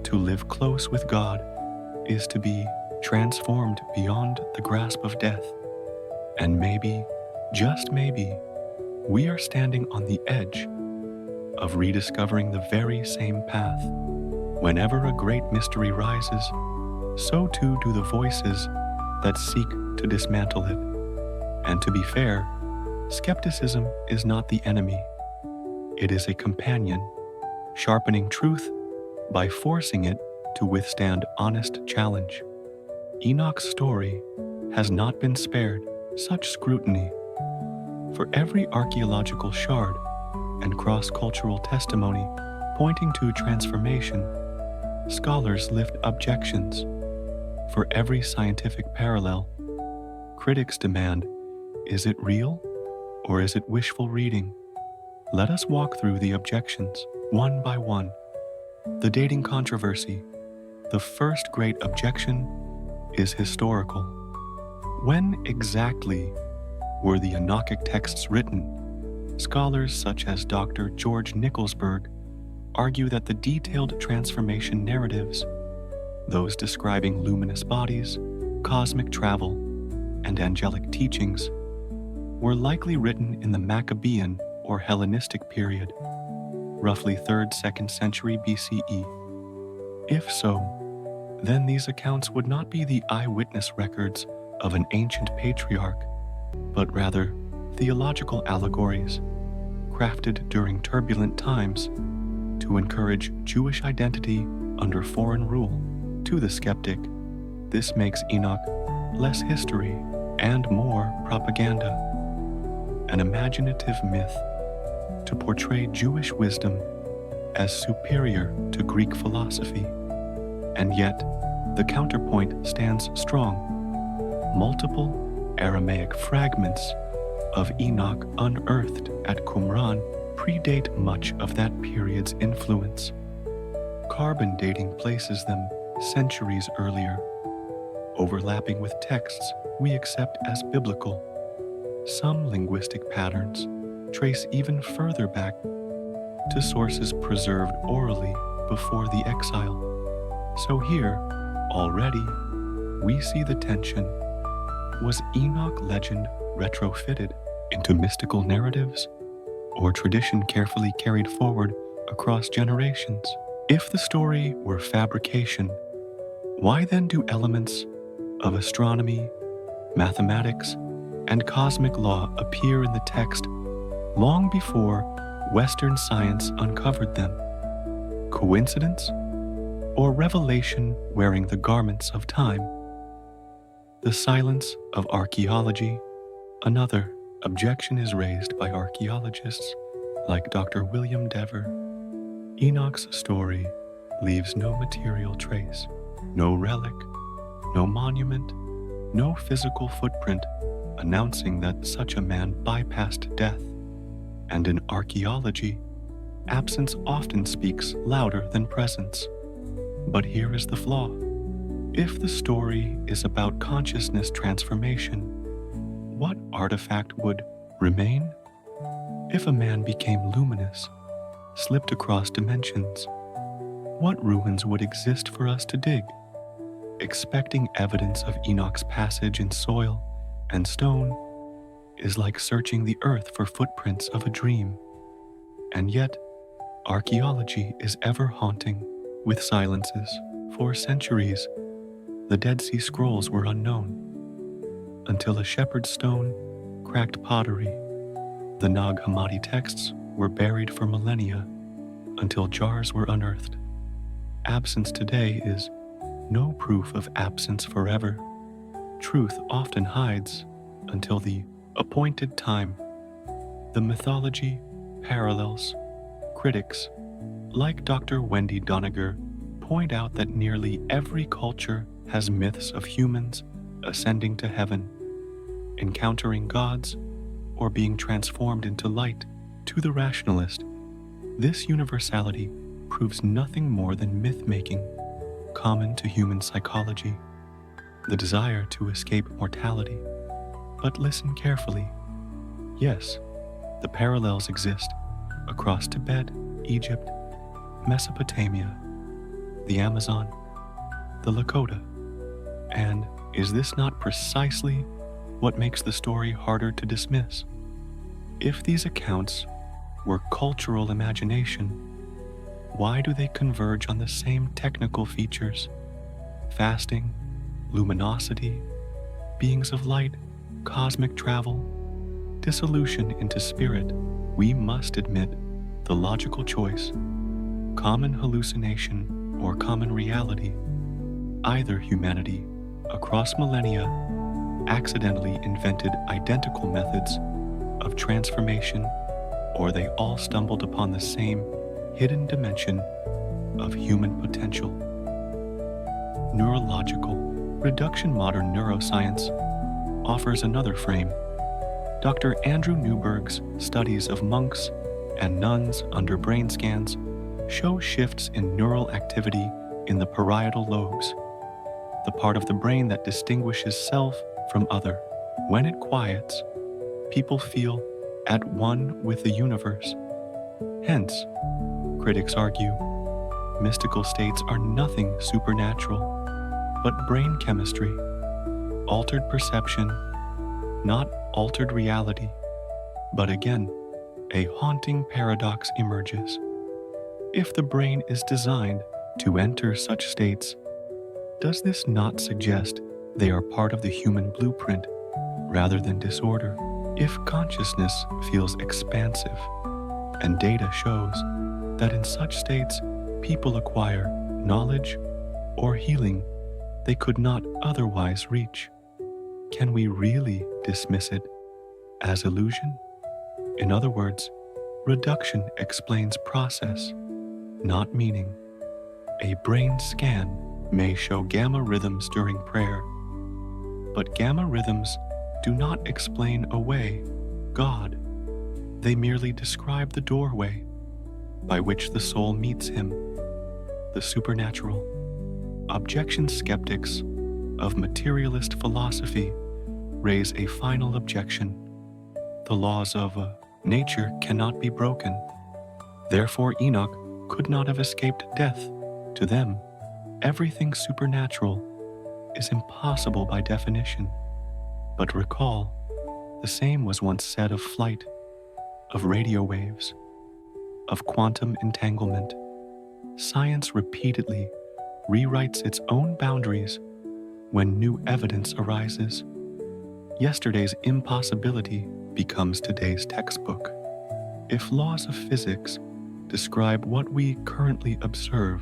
to live close with God is to be transformed beyond the grasp of death. And maybe, just maybe, we are standing on the edge of rediscovering the very same path. Whenever a great mystery rises, so too do the voices that seek to dismantle it. And to be fair, skepticism is not the enemy. It is a companion, sharpening truth by forcing it to withstand honest challenge. Enoch's story has not been spared such scrutiny. For every archaeological shard and cross-cultural testimony pointing to transformation, scholars lift objections. For every scientific parallel, critics demand, is it real or is it wishful reading? Let us walk through the objections one by one. The dating controversy. The first great objection is historical. When exactly were the Enochic texts written? Scholars such as Dr. George Nicholsburg argue that the detailed transformation narratives, those describing luminous bodies, cosmic travel, and angelic teachings, were likely written in the Maccabean or Hellenistic period, roughly 3rd, 2nd century BCE. If so, then these accounts would not be the eyewitness records of an ancient patriarch, but rather theological allegories crafted during turbulent times to encourage Jewish identity under foreign rule. To the skeptic, this makes Enoch less history and more propaganda, an imaginative myth to portray Jewish wisdom as superior to Greek philosophy. And yet, the counterpoint stands strong. Multiple Aramaic fragments of Enoch unearthed at Qumran predate much of that period's influence. Carbon dating places them centuries earlier, overlapping with texts we accept as biblical. Some linguistic patterns trace even further back to sources preserved orally before the exile. So here, already, we see the tension. Was Enoch legend retrofitted into mystical narratives, or tradition carefully carried forward across generations? If the story were fabrication, why then do elements of astronomy, mathematics, and cosmic law appear in the text long before Western science uncovered them? Coincidence, or revelation wearing the garments of time? The silence of archaeology. Another objection is raised by archaeologists like Dr. William Dever. Enoch's story leaves no material trace, no relic, no monument, no physical footprint announcing that such a man bypassed death. And in archaeology, absence often speaks louder than presence. But here is the flaw. If the story is about consciousness transformation, what artifact would remain? If a man became luminous, slipped across dimensions, what ruins would exist for us to dig? Expecting evidence of Enoch's passage in soil and stone is like searching the earth for footprints of a dream. And yet, archaeology is ever haunting with silences. For centuries, the Dead Sea Scrolls were unknown, until a shepherd's stone cracked pottery. The Nag Hammadi texts were buried for millennia, until jars were unearthed. Absence today is no proof of absence forever. Truth often hides until the appointed time. The mythology parallels. Critics, like Dr. Wendy Doniger, point out that nearly every culture has myths of humans ascending to heaven, encountering gods, or being transformed into light. To the rationalist, this universality proves nothing more than myth-making, common to human psychology, the desire to escape mortality. But listen carefully. Yes, the parallels exist across Tibet, Egypt, Mesopotamia, the Amazon, the Lakota. And is this not precisely what makes the story harder to dismiss? If these accounts were cultural imagination, why do they converge on the same technical features? Fasting, luminosity, beings of light, cosmic travel, dissolution into spirit. We must admit the logical choice, common hallucination or common reality. Either humanity, across millennia, accidentally invented identical methods of transformation, or they all stumbled upon the same hidden dimension of human potential. Neurological reduction. Modern neuroscience offers another frame. Dr. Andrew Newberg's studies of monks and nuns under brain scans show shifts in neural activity in the parietal lobes, the part of the brain that distinguishes self from other. When it quiets, people feel at one with the universe. Hence, critics argue, mystical states are nothing supernatural, but brain chemistry, altered perception, not altered reality. But again, a haunting paradox emerges. If the brain is designed to enter such states, does this not suggest they are part of the human blueprint rather than disorder? If consciousness feels expansive, and data shows that in such states people acquire knowledge or healing they could not otherwise reach, can we really dismiss it as illusion? In other words, reduction explains process, not meaning. A brain scan may show gamma rhythms during prayer, but gamma rhythms do not explain away God. They merely describe the doorway by which the soul meets Him. the supernatural. Objection skeptics of materialist philosophy raise a final objection. The laws of nature cannot be broken. Therefore, Enoch could not have escaped death. To them, everything supernatural is impossible by definition. But recall, the same was once said of flight, of radio waves, of quantum entanglement. Science repeatedly rewrites its own boundaries when new evidence arises. Yesterday's impossibility becomes today's textbook. If laws of physics describe what we currently observe,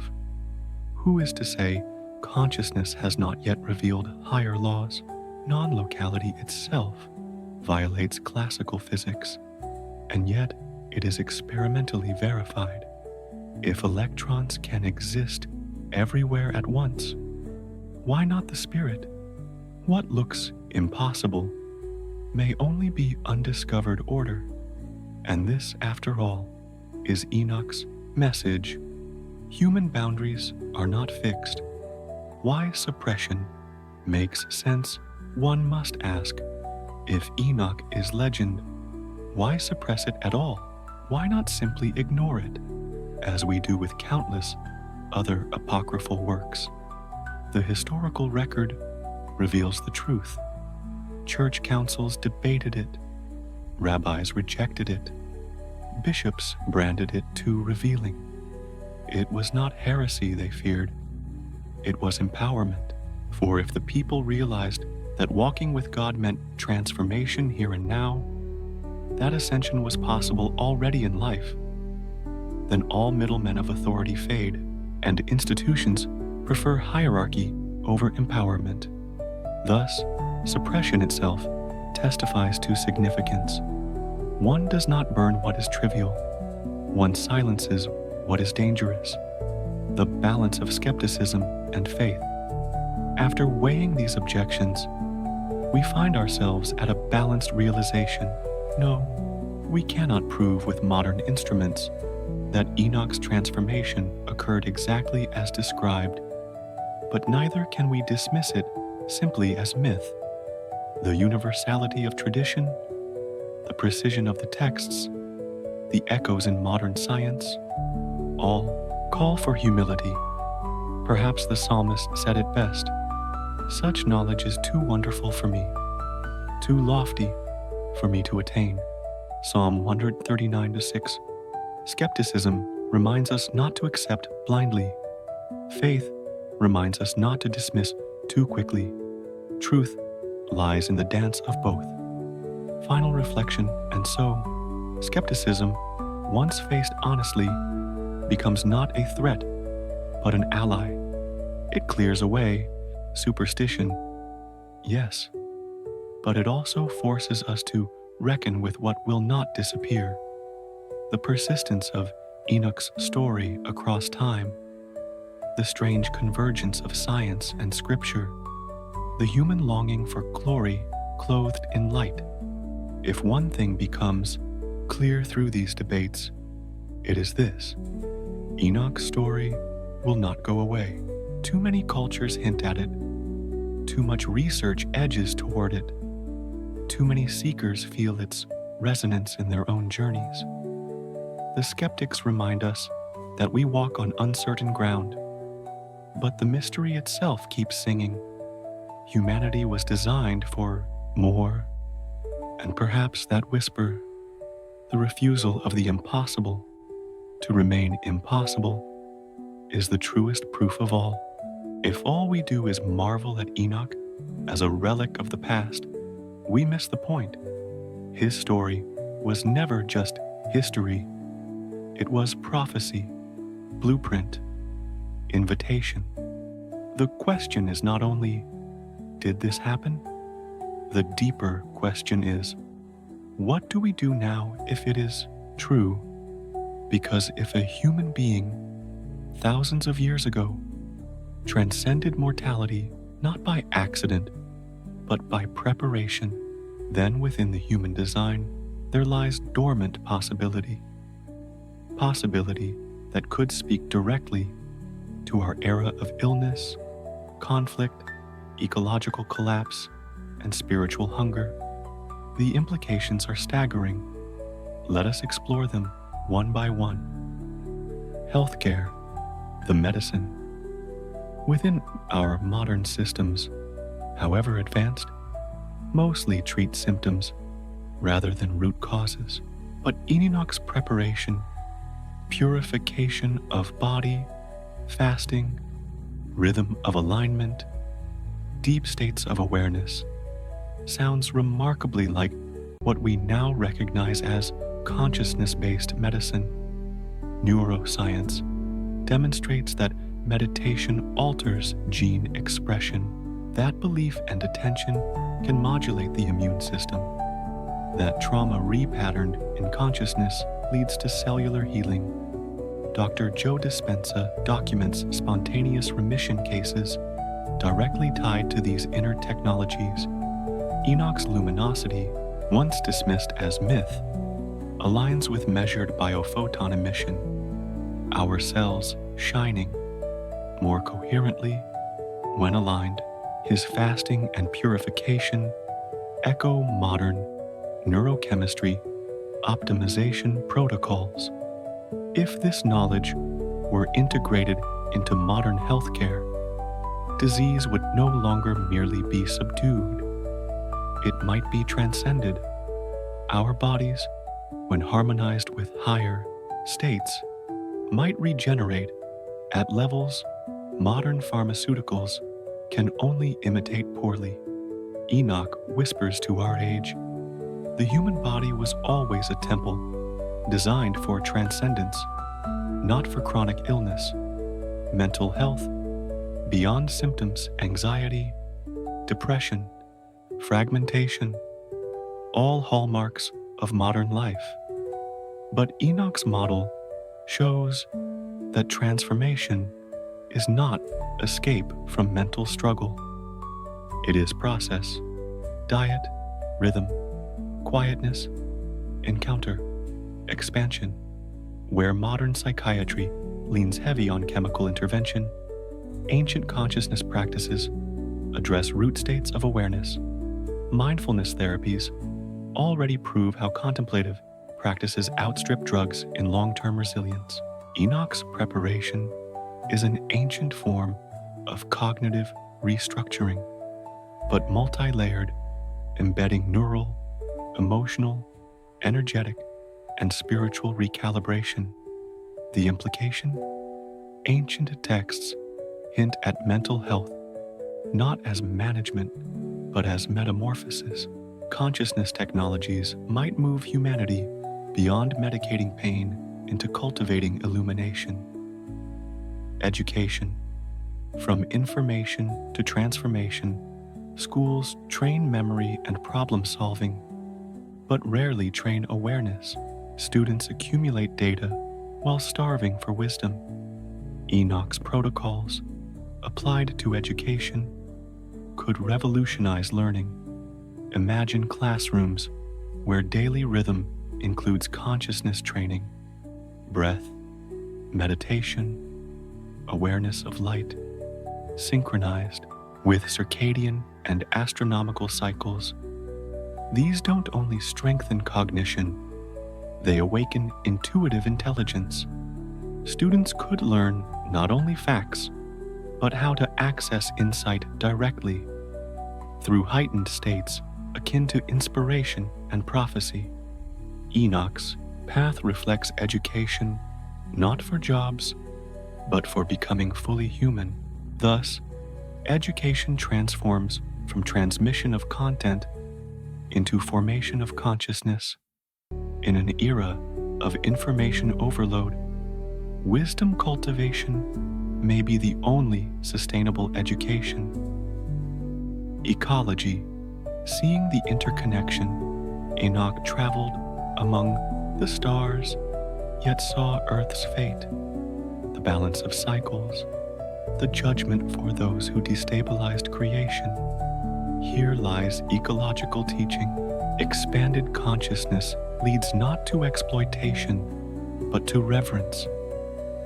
who is to say consciousness has not yet revealed higher laws? Non-locality itself violates classical physics, and yet it is experimentally verified. If electrons can exist everywhere at once, why not the spirit? What looks impossible may only be undiscovered order, and this, after all, is Enoch's message. Human boundaries are not fixed. Why suppression makes sense, one must ask. If Enoch is legend, why suppress it at all? Why not simply ignore it, as we do with countless other apocryphal works? The historical record reveals the truth. Church councils debated it. Rabbis rejected it. Bishops branded it too revealing. It was not heresy they feared. It was empowerment. For if the people realized that walking with God meant transformation here and now, that ascension was possible already in life, then all middlemen of authority fade, and institutions prefer hierarchy over empowerment. Thus, suppression itself testifies to significance. One does not burn what is trivial. One silences what is dangerous. The balance of skepticism and faith. After weighing these objections, we find ourselves at a balanced realization. No, we cannot prove with modern instruments that Enoch's transformation occurred exactly as described, but neither can we dismiss it simply as myth. The universality of tradition, the precision of the texts, the echoes in modern science, all call for humility. Perhaps the psalmist said it best: "Such knowledge is too wonderful for me, too lofty for me to attain." Psalm 139-6. Skepticism reminds us not to accept blindly. Faith reminds us not to dismiss too quickly. Truth lies in the dance of both. Final reflection, and so, skepticism, once faced honestly, becomes not a threat, but an ally. It clears away superstition, yes, but it also forces us to reckon with what will not disappear. The persistence of Enoch's story across time, the strange convergence of science and scripture, the human longing for glory clothed in light. If one thing becomes clear through these debates, it is this: Enoch's story will not go away. Too many cultures hint at it. Too much research edges toward it. Too many seekers feel its resonance in their own journeys. The skeptics remind us that we walk on uncertain ground, but the mystery itself keeps singing. Humanity was designed for more, and perhaps that whisper, the refusal of the impossible to remain impossible, is the truest proof of all. If all we do is marvel at Enoch as a relic of the past, we miss the point. His story was never just history. It was prophecy, blueprint, invitation. The question is not only, did this happen? The deeper question is, what do we do now if it is true? Because if a human being, thousands of years ago, transcended mortality not by accident, but by preparation, then within the human design there lies dormant possibility. Possibility that could speak directly to our era of illness, conflict, ecological collapse, and spiritual hunger. The implications are staggering. Let us explore them one by one. Healthcare, the medicine. Within our modern systems, however advanced, mostly treat symptoms rather than root causes. But Enoch's preparation, purification of body, fasting, rhythm of alignment, deep states of awareness, sounds remarkably like what we now recognize as consciousness-based medicine. Neuroscience demonstrates that meditation alters gene expression. That belief and attention can modulate the immune system. That trauma repatterned in consciousness leads to cellular healing. Dr. Joe Dispenza documents spontaneous remission cases directly tied to these inner technologies. Enoch's luminosity, once dismissed as myth, aligns with measured biophoton emission, our cells shining more coherently when aligned. His fasting and purification echo modern neurochemistry optimization protocols. If this knowledge were integrated into modern healthcare, disease would no longer merely be subdued. It might be transcended. Our bodies, when harmonized with higher states, might regenerate at levels modern pharmaceuticals can only imitate poorly. Enoch whispers to our age, the human body was always a temple, designed for transcendence, not for chronic illness. Mental health, beyond symptoms, anxiety, depression, fragmentation, all hallmarks of modern life. But Enoch's model shows that transformation is not escape from mental struggle. It is process, diet, rhythm, quietness, encounter, expansion. Where modern psychiatry leans heavy on chemical intervention, ancient consciousness practices address root states of awareness. Mindfulness therapies already prove how contemplative practices outstrip drugs in long-term resilience. Enoch's preparation is an ancient form of cognitive restructuring, but multi-layered, embedding neural, emotional, energetic, and spiritual recalibration. The implication? Ancient texts hint at mental health, not as management, but as metamorphosis. Consciousness technologies might move humanity beyond medicating pain into cultivating illumination. Education. From information to transformation, schools train memory and problem solving, but rarely train awareness. Students accumulate data while starving for wisdom. Enoch's protocols, applied to education, could revolutionize learning. Imagine classrooms where daily rhythm includes consciousness training, breath, meditation, awareness of light, synchronized with circadian and astronomical cycles. These don't only strengthen cognition, they awaken intuitive intelligence. Students could learn not only facts, but how to access insight directly through heightened states akin to inspiration and prophecy. Enoch's path reflects education not for jobs, but for becoming fully human. Thus, education transforms from transmission of content into formation of consciousness. In an era of information overload, wisdom cultivation may be the only sustainable education. Ecology, seeing the interconnection, Enoch traveled among the stars, yet saw Earth's fate, the balance of cycles, the judgment for those who destabilized creation. Here lies ecological teaching. Expanded consciousness leads not to exploitation, but to reverence.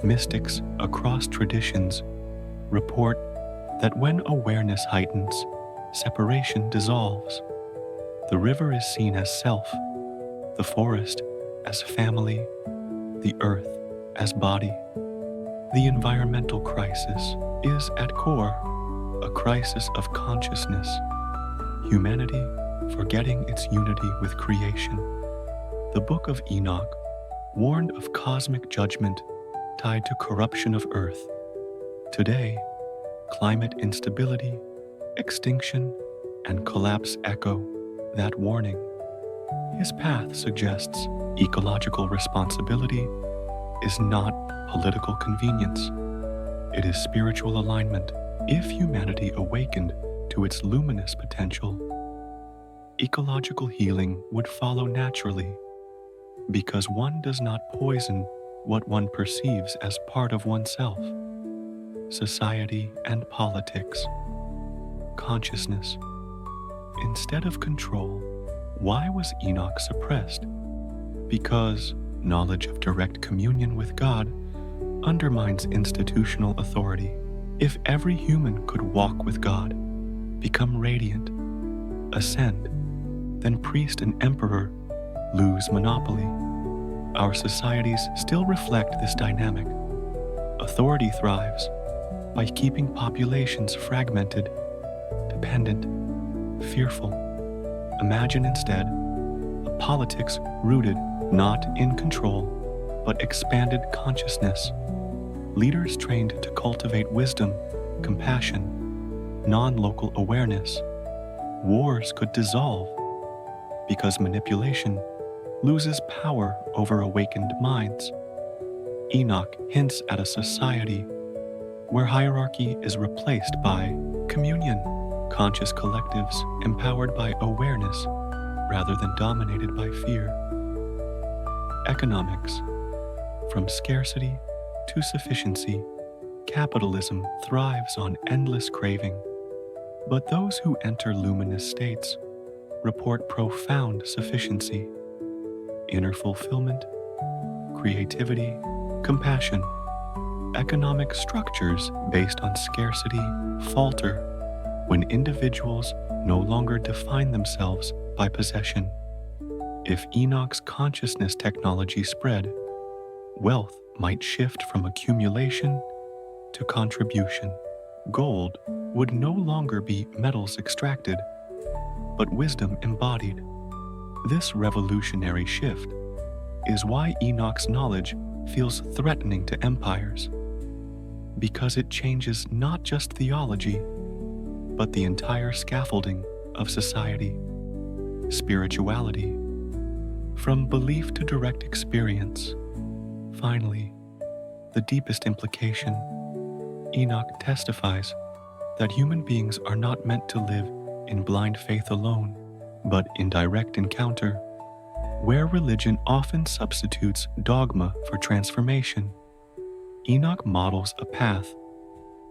Mystics across traditions report that when awareness heightens, separation dissolves. The river is seen as self, the forest as family, the earth as body. The environmental crisis is at core a crisis of consciousness, humanity forgetting its unity with creation. The Book of Enoch warned of cosmic judgment tied to corruption of earth. Today, climate instability, extinction, and collapse echo that warning. His path suggests ecological responsibility is not political convenience. It is spiritual alignment. If humanity awakened to its luminous potential, ecological healing would follow naturally, because one does not poison what one perceives as part of oneself. Society and politics. Consciousness. Instead of control, why was Enoch suppressed? Because knowledge of direct communion with God undermines institutional authority. If every human could walk with God, become radiant, ascend, then priest and emperor lose monopoly. Our societies still reflect this dynamic. Authority thrives by keeping populations fragmented, dependent, fearful. Imagine instead a politics rooted not in control, but expanded consciousness. Leaders trained to cultivate wisdom, compassion, non-local awareness. Wars could dissolve because manipulation loses power over awakened minds. Enoch hints at a society where hierarchy is replaced by communion, conscious collectives empowered by awareness rather than dominated by fear. Economics. From scarcity to sufficiency, capitalism thrives on endless craving. But those who enter luminous states report profound sufficiency, inner fulfillment, creativity, compassion. Economic structures based on scarcity falter when individuals no longer define themselves by possession. If Enoch's consciousness technology spread, wealth might shift from accumulation to contribution. Gold would no longer be metals extracted, but wisdom embodied. This revolutionary shift is why Enoch's knowledge feels threatening to empires, because it changes not just theology, but the entire scaffolding of society. Spirituality. From belief to direct experience. Finally, the deepest implication. Enoch testifies that human beings are not meant to live in blind faith alone, but in direct encounter, where religion often substitutes dogma for transformation. Enoch models a path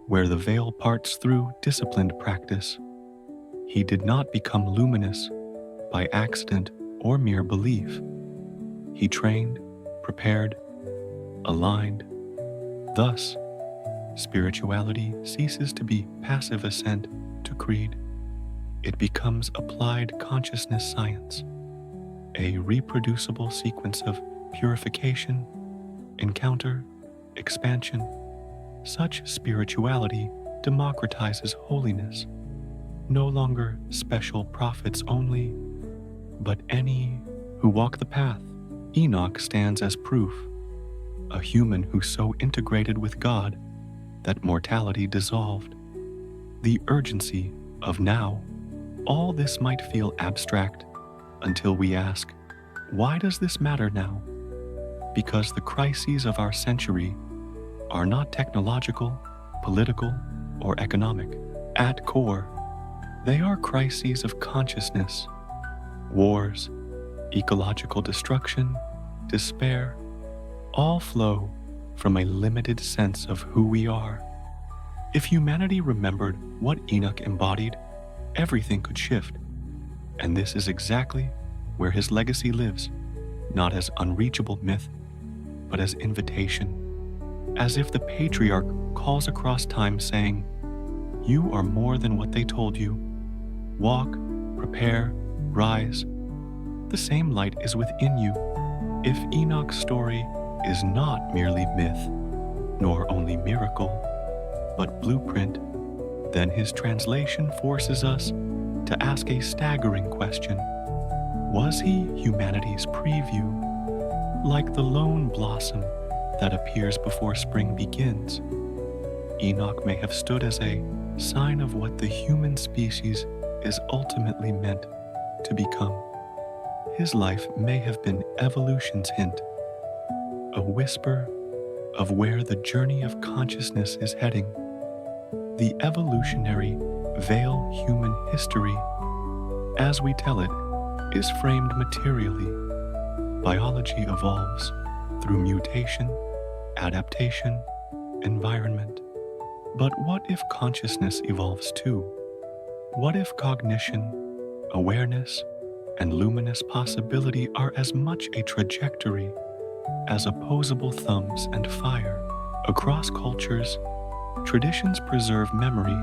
where the veil parts through disciplined practice. He did not become luminous by accident or mere belief. He trained, prepared, aligned. Thus, spirituality ceases to be passive assent to creed. It becomes applied consciousness science, a reproducible sequence of purification, encounter, expansion. Such spirituality democratizes holiness, no longer special prophets only, but any who walk the path. Enoch stands as proof, a human who so integrated with God that mortality dissolved. The urgency of now. All this might feel abstract until we ask, why does this matter now? Because the crises of our century are not technological, political, or economic. At core, they are crises of consciousness. Wars, ecological destruction, despair, all flow from a limited sense of who we are. If humanity remembered what Enoch embodied, everything could shift. And this is exactly where his legacy lives, not as unreachable myth, but as invitation. as if the patriarch calls across time saying, "You are more than what they told you. Walk, prepare, rise. The same light is within you." If Enoch's story is not merely myth, nor only miracle, but blueprint, then his translation forces us to ask a staggering question. Was he humanity's preview, like the lone blossom that appears before spring begins? Enoch may have stood as a sign of what the human species is ultimately meant to become. His life may have been evolution's hint, a whisper of where the journey of consciousness is heading. The evolutionary veil human history, as we tell it, is framed materially. Biology evolves through mutation, adaptation, environment. But what if consciousness evolves too? What if cognition, awareness, and luminous possibility are as much a trajectory as opposable thumbs and fire? Across cultures, traditions preserve memory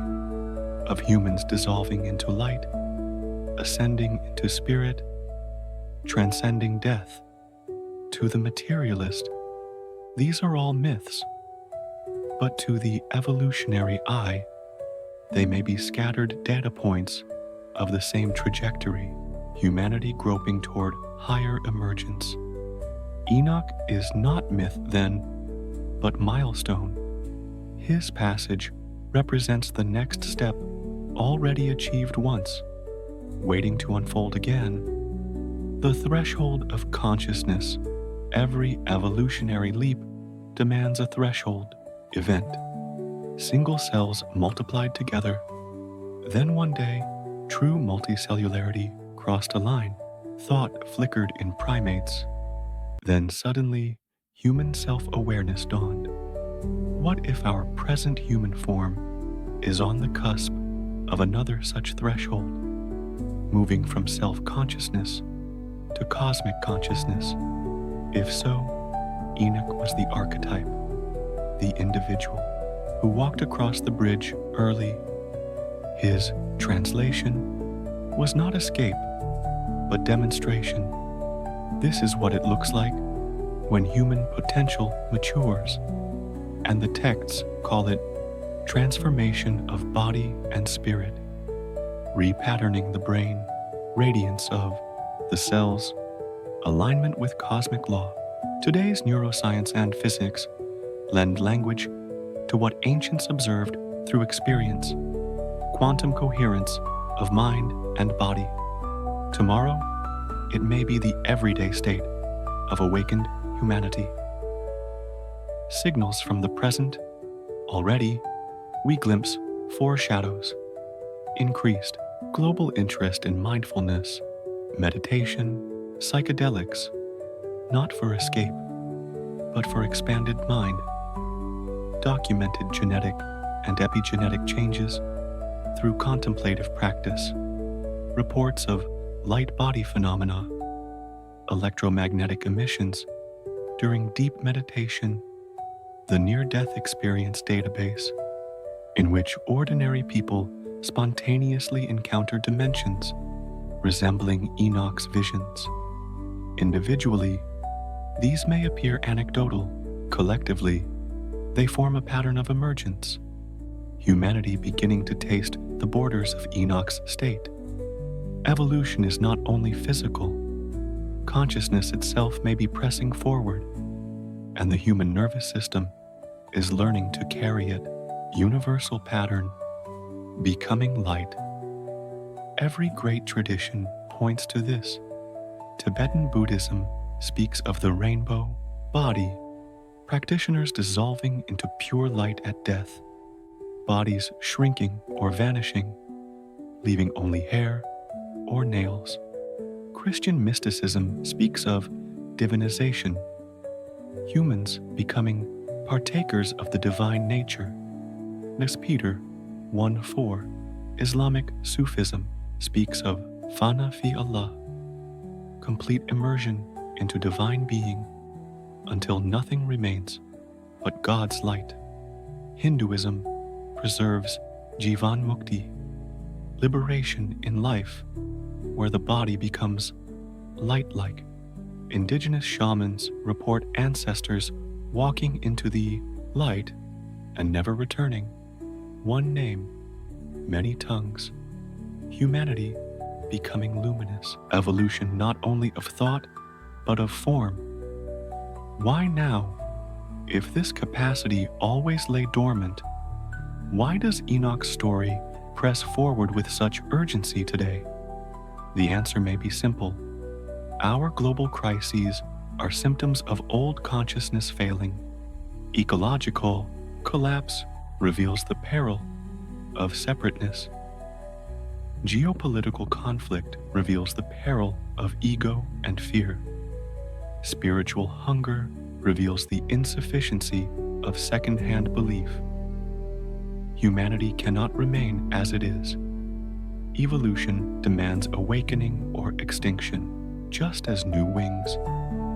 of humans dissolving into light, ascending into spirit, transcending death. To the materialist, these are all myths, but to the evolutionary eye, they may be scattered data points of the same trajectory, humanity groping toward higher emergence. Enoch is not myth then, but milestone. His passage represents the next step already achieved once, waiting to unfold again. The threshold of consciousness. Every evolutionary leap demands a threshold event. Single cells multiplied together. Then one day, true multicellularity crossed a line. Thought flickered in primates. Then suddenly, human self-awareness dawned. What if our present human form is on the cusp of another such threshold, moving from self-consciousness to cosmic consciousness? If so, Enoch was the archetype, the individual who walked across the bridge early. His translation was not escape, but demonstration. This is what it looks like when human potential matures, and the texts call it transformation of body and spirit, repatterning the brain, radiance of the cells, alignment with cosmic law. Today's neuroscience and physics lend language to what ancients observed through experience, quantum coherence of mind and body. Tomorrow, it may be the everyday state of awakened humanity. Signals from the present. Already, we glimpse foreshadows. Increased global interest in mindfulness, meditation, psychedelics, not for escape, but for expanded mind. Documented genetic and epigenetic changes through contemplative practice. Reports of light body phenomena, electromagnetic emissions during deep meditation, the near-death experience database, in which ordinary people spontaneously encounter dimensions resembling Enoch's visions. Individually, these may appear anecdotal. Collectively, they form a pattern of emergence, humanity beginning to taste the borders of Enoch's state. Evolution is not only physical. Consciousness itself may be pressing forward, and the human nervous system is learning to carry it. Universal pattern, becoming light. Every great tradition points to this. Tibetan Buddhism speaks of the rainbow body, practitioners dissolving into pure light at death, bodies shrinking or vanishing, leaving only hair or nails. Christian mysticism speaks of divinization, humans becoming partakers of the divine nature. Next Peter 1:4, Islamic Sufism speaks of fana fi Allah, complete immersion into divine being until nothing remains but God's light. Hinduism preserves Jivan Mukti, liberation in life, where the body becomes light-like. Indigenous shamans report ancestors walking into the light and never returning. One name, many tongues. Humanity becoming luminous. Evolution not only of thought, but of form. Why now? If this capacity always lay dormant, why does Enoch's story press forward with such urgency today? The answer may be simple. Our global crises are symptoms of old consciousness failing. Ecological collapse reveals the peril of separateness. Geopolitical conflict reveals the peril of ego and fear. Spiritual hunger reveals the insufficiency of second-hand belief. Humanity cannot remain as it is. Evolution demands awakening or extinction, just as new wings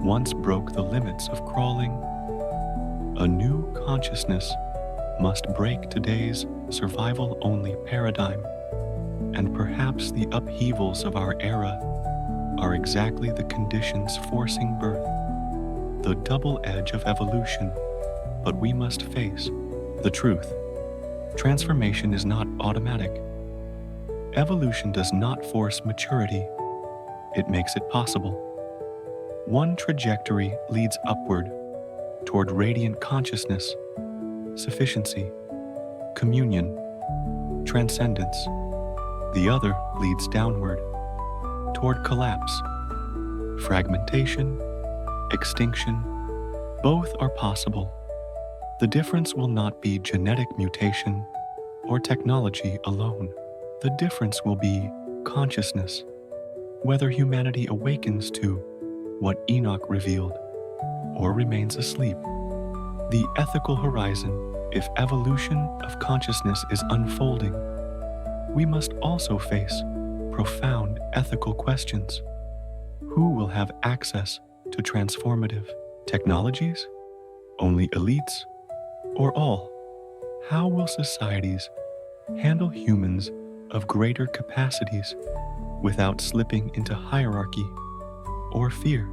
once broke the limits of crawling. A new consciousness must break today's survival-only paradigm, and perhaps the upheavals of our era are exactly the conditions forcing birth. The double edge of evolution, but we must face the truth. Transformation is not automatic. Evolution does not force maturity, it makes it possible. One trajectory leads upward toward radiant consciousness, sufficiency, communion, transcendence. The other leads downward toward collapse, fragmentation, extinction. Both are possible. The difference will not be genetic mutation or technology alone. The difference will be consciousness, whether humanity awakens to what Enoch revealed or remains asleep. The ethical horizon, if evolution of consciousness is unfolding, we must also face profound ethical questions. Who will have access to transformative technologies? Only elites or all? How will societies handle humans of greater capacities without slipping into hierarchy or fear?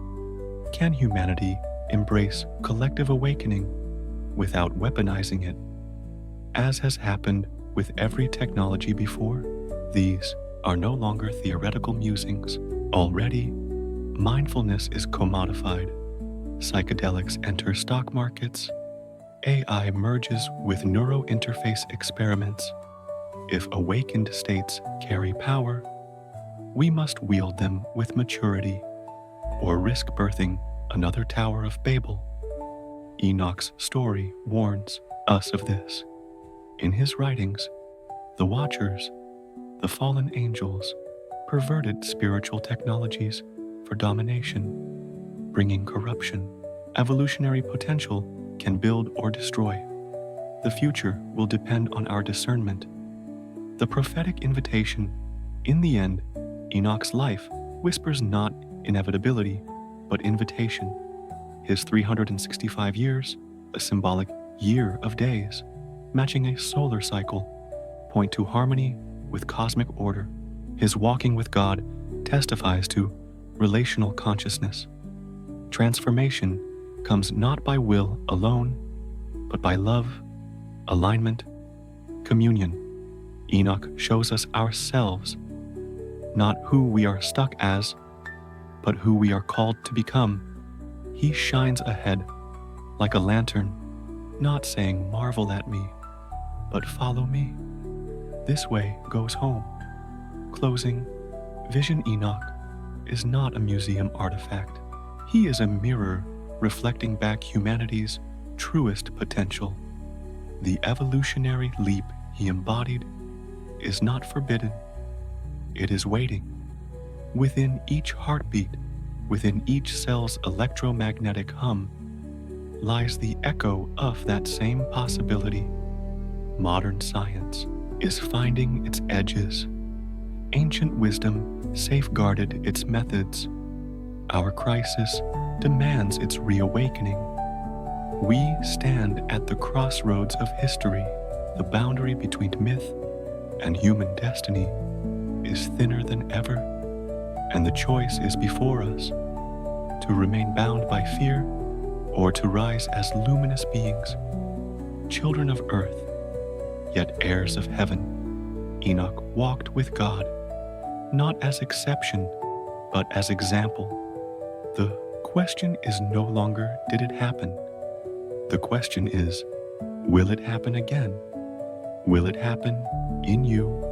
Can humanity embrace collective awakening without weaponizing it, as has happened with every technology before? These are no longer theoretical musings. Already, mindfulness is commodified. Psychedelics enter stock markets. AI merges with neurointerface experiments. If awakened states carry power, we must wield them with maturity, or risk birthing another Tower of Babel. Enoch's story warns us of this. In his writings, the Watchers, the fallen angels, perverted spiritual technologies for domination, bringing corruption. Evolutionary potential can build or destroy. The future will depend on our discernment. The prophetic invitation, in the end, Enoch's life whispers not inevitability, but invitation. His 365 years, a symbolic year of days, matching a solar cycle, point to harmony with cosmic order. His walking with God testifies to relational consciousness. Transformation comes not by will alone, but by love, alignment, communion. Enoch shows us ourselves, not who we are stuck as, but who we are called to become. He shines ahead like a lantern, not saying, "Marvel at me," but "Follow me." This way goes home. Closing, Vision Enoch is not a museum artifact. He is a mirror reflecting back humanity's truest potential. The evolutionary leap he embodied is not forbidden. It is waiting. Within each heartbeat, within each cell's electromagnetic hum, lies the echo of that same possibility. Modern science is finding its edges. Ancient wisdom safeguarded its methods. Our crisis demands its reawakening. We stand at the crossroads of history. The boundary between myth and human destiny is thinner than ever, and the choice is before us to remain bound by fear or to rise as luminous beings, children of earth, yet heirs of heaven. Enoch walked with God, not as exception, but as example. The question is no longer, did it happen? The question is, will it happen again? Will it happen in you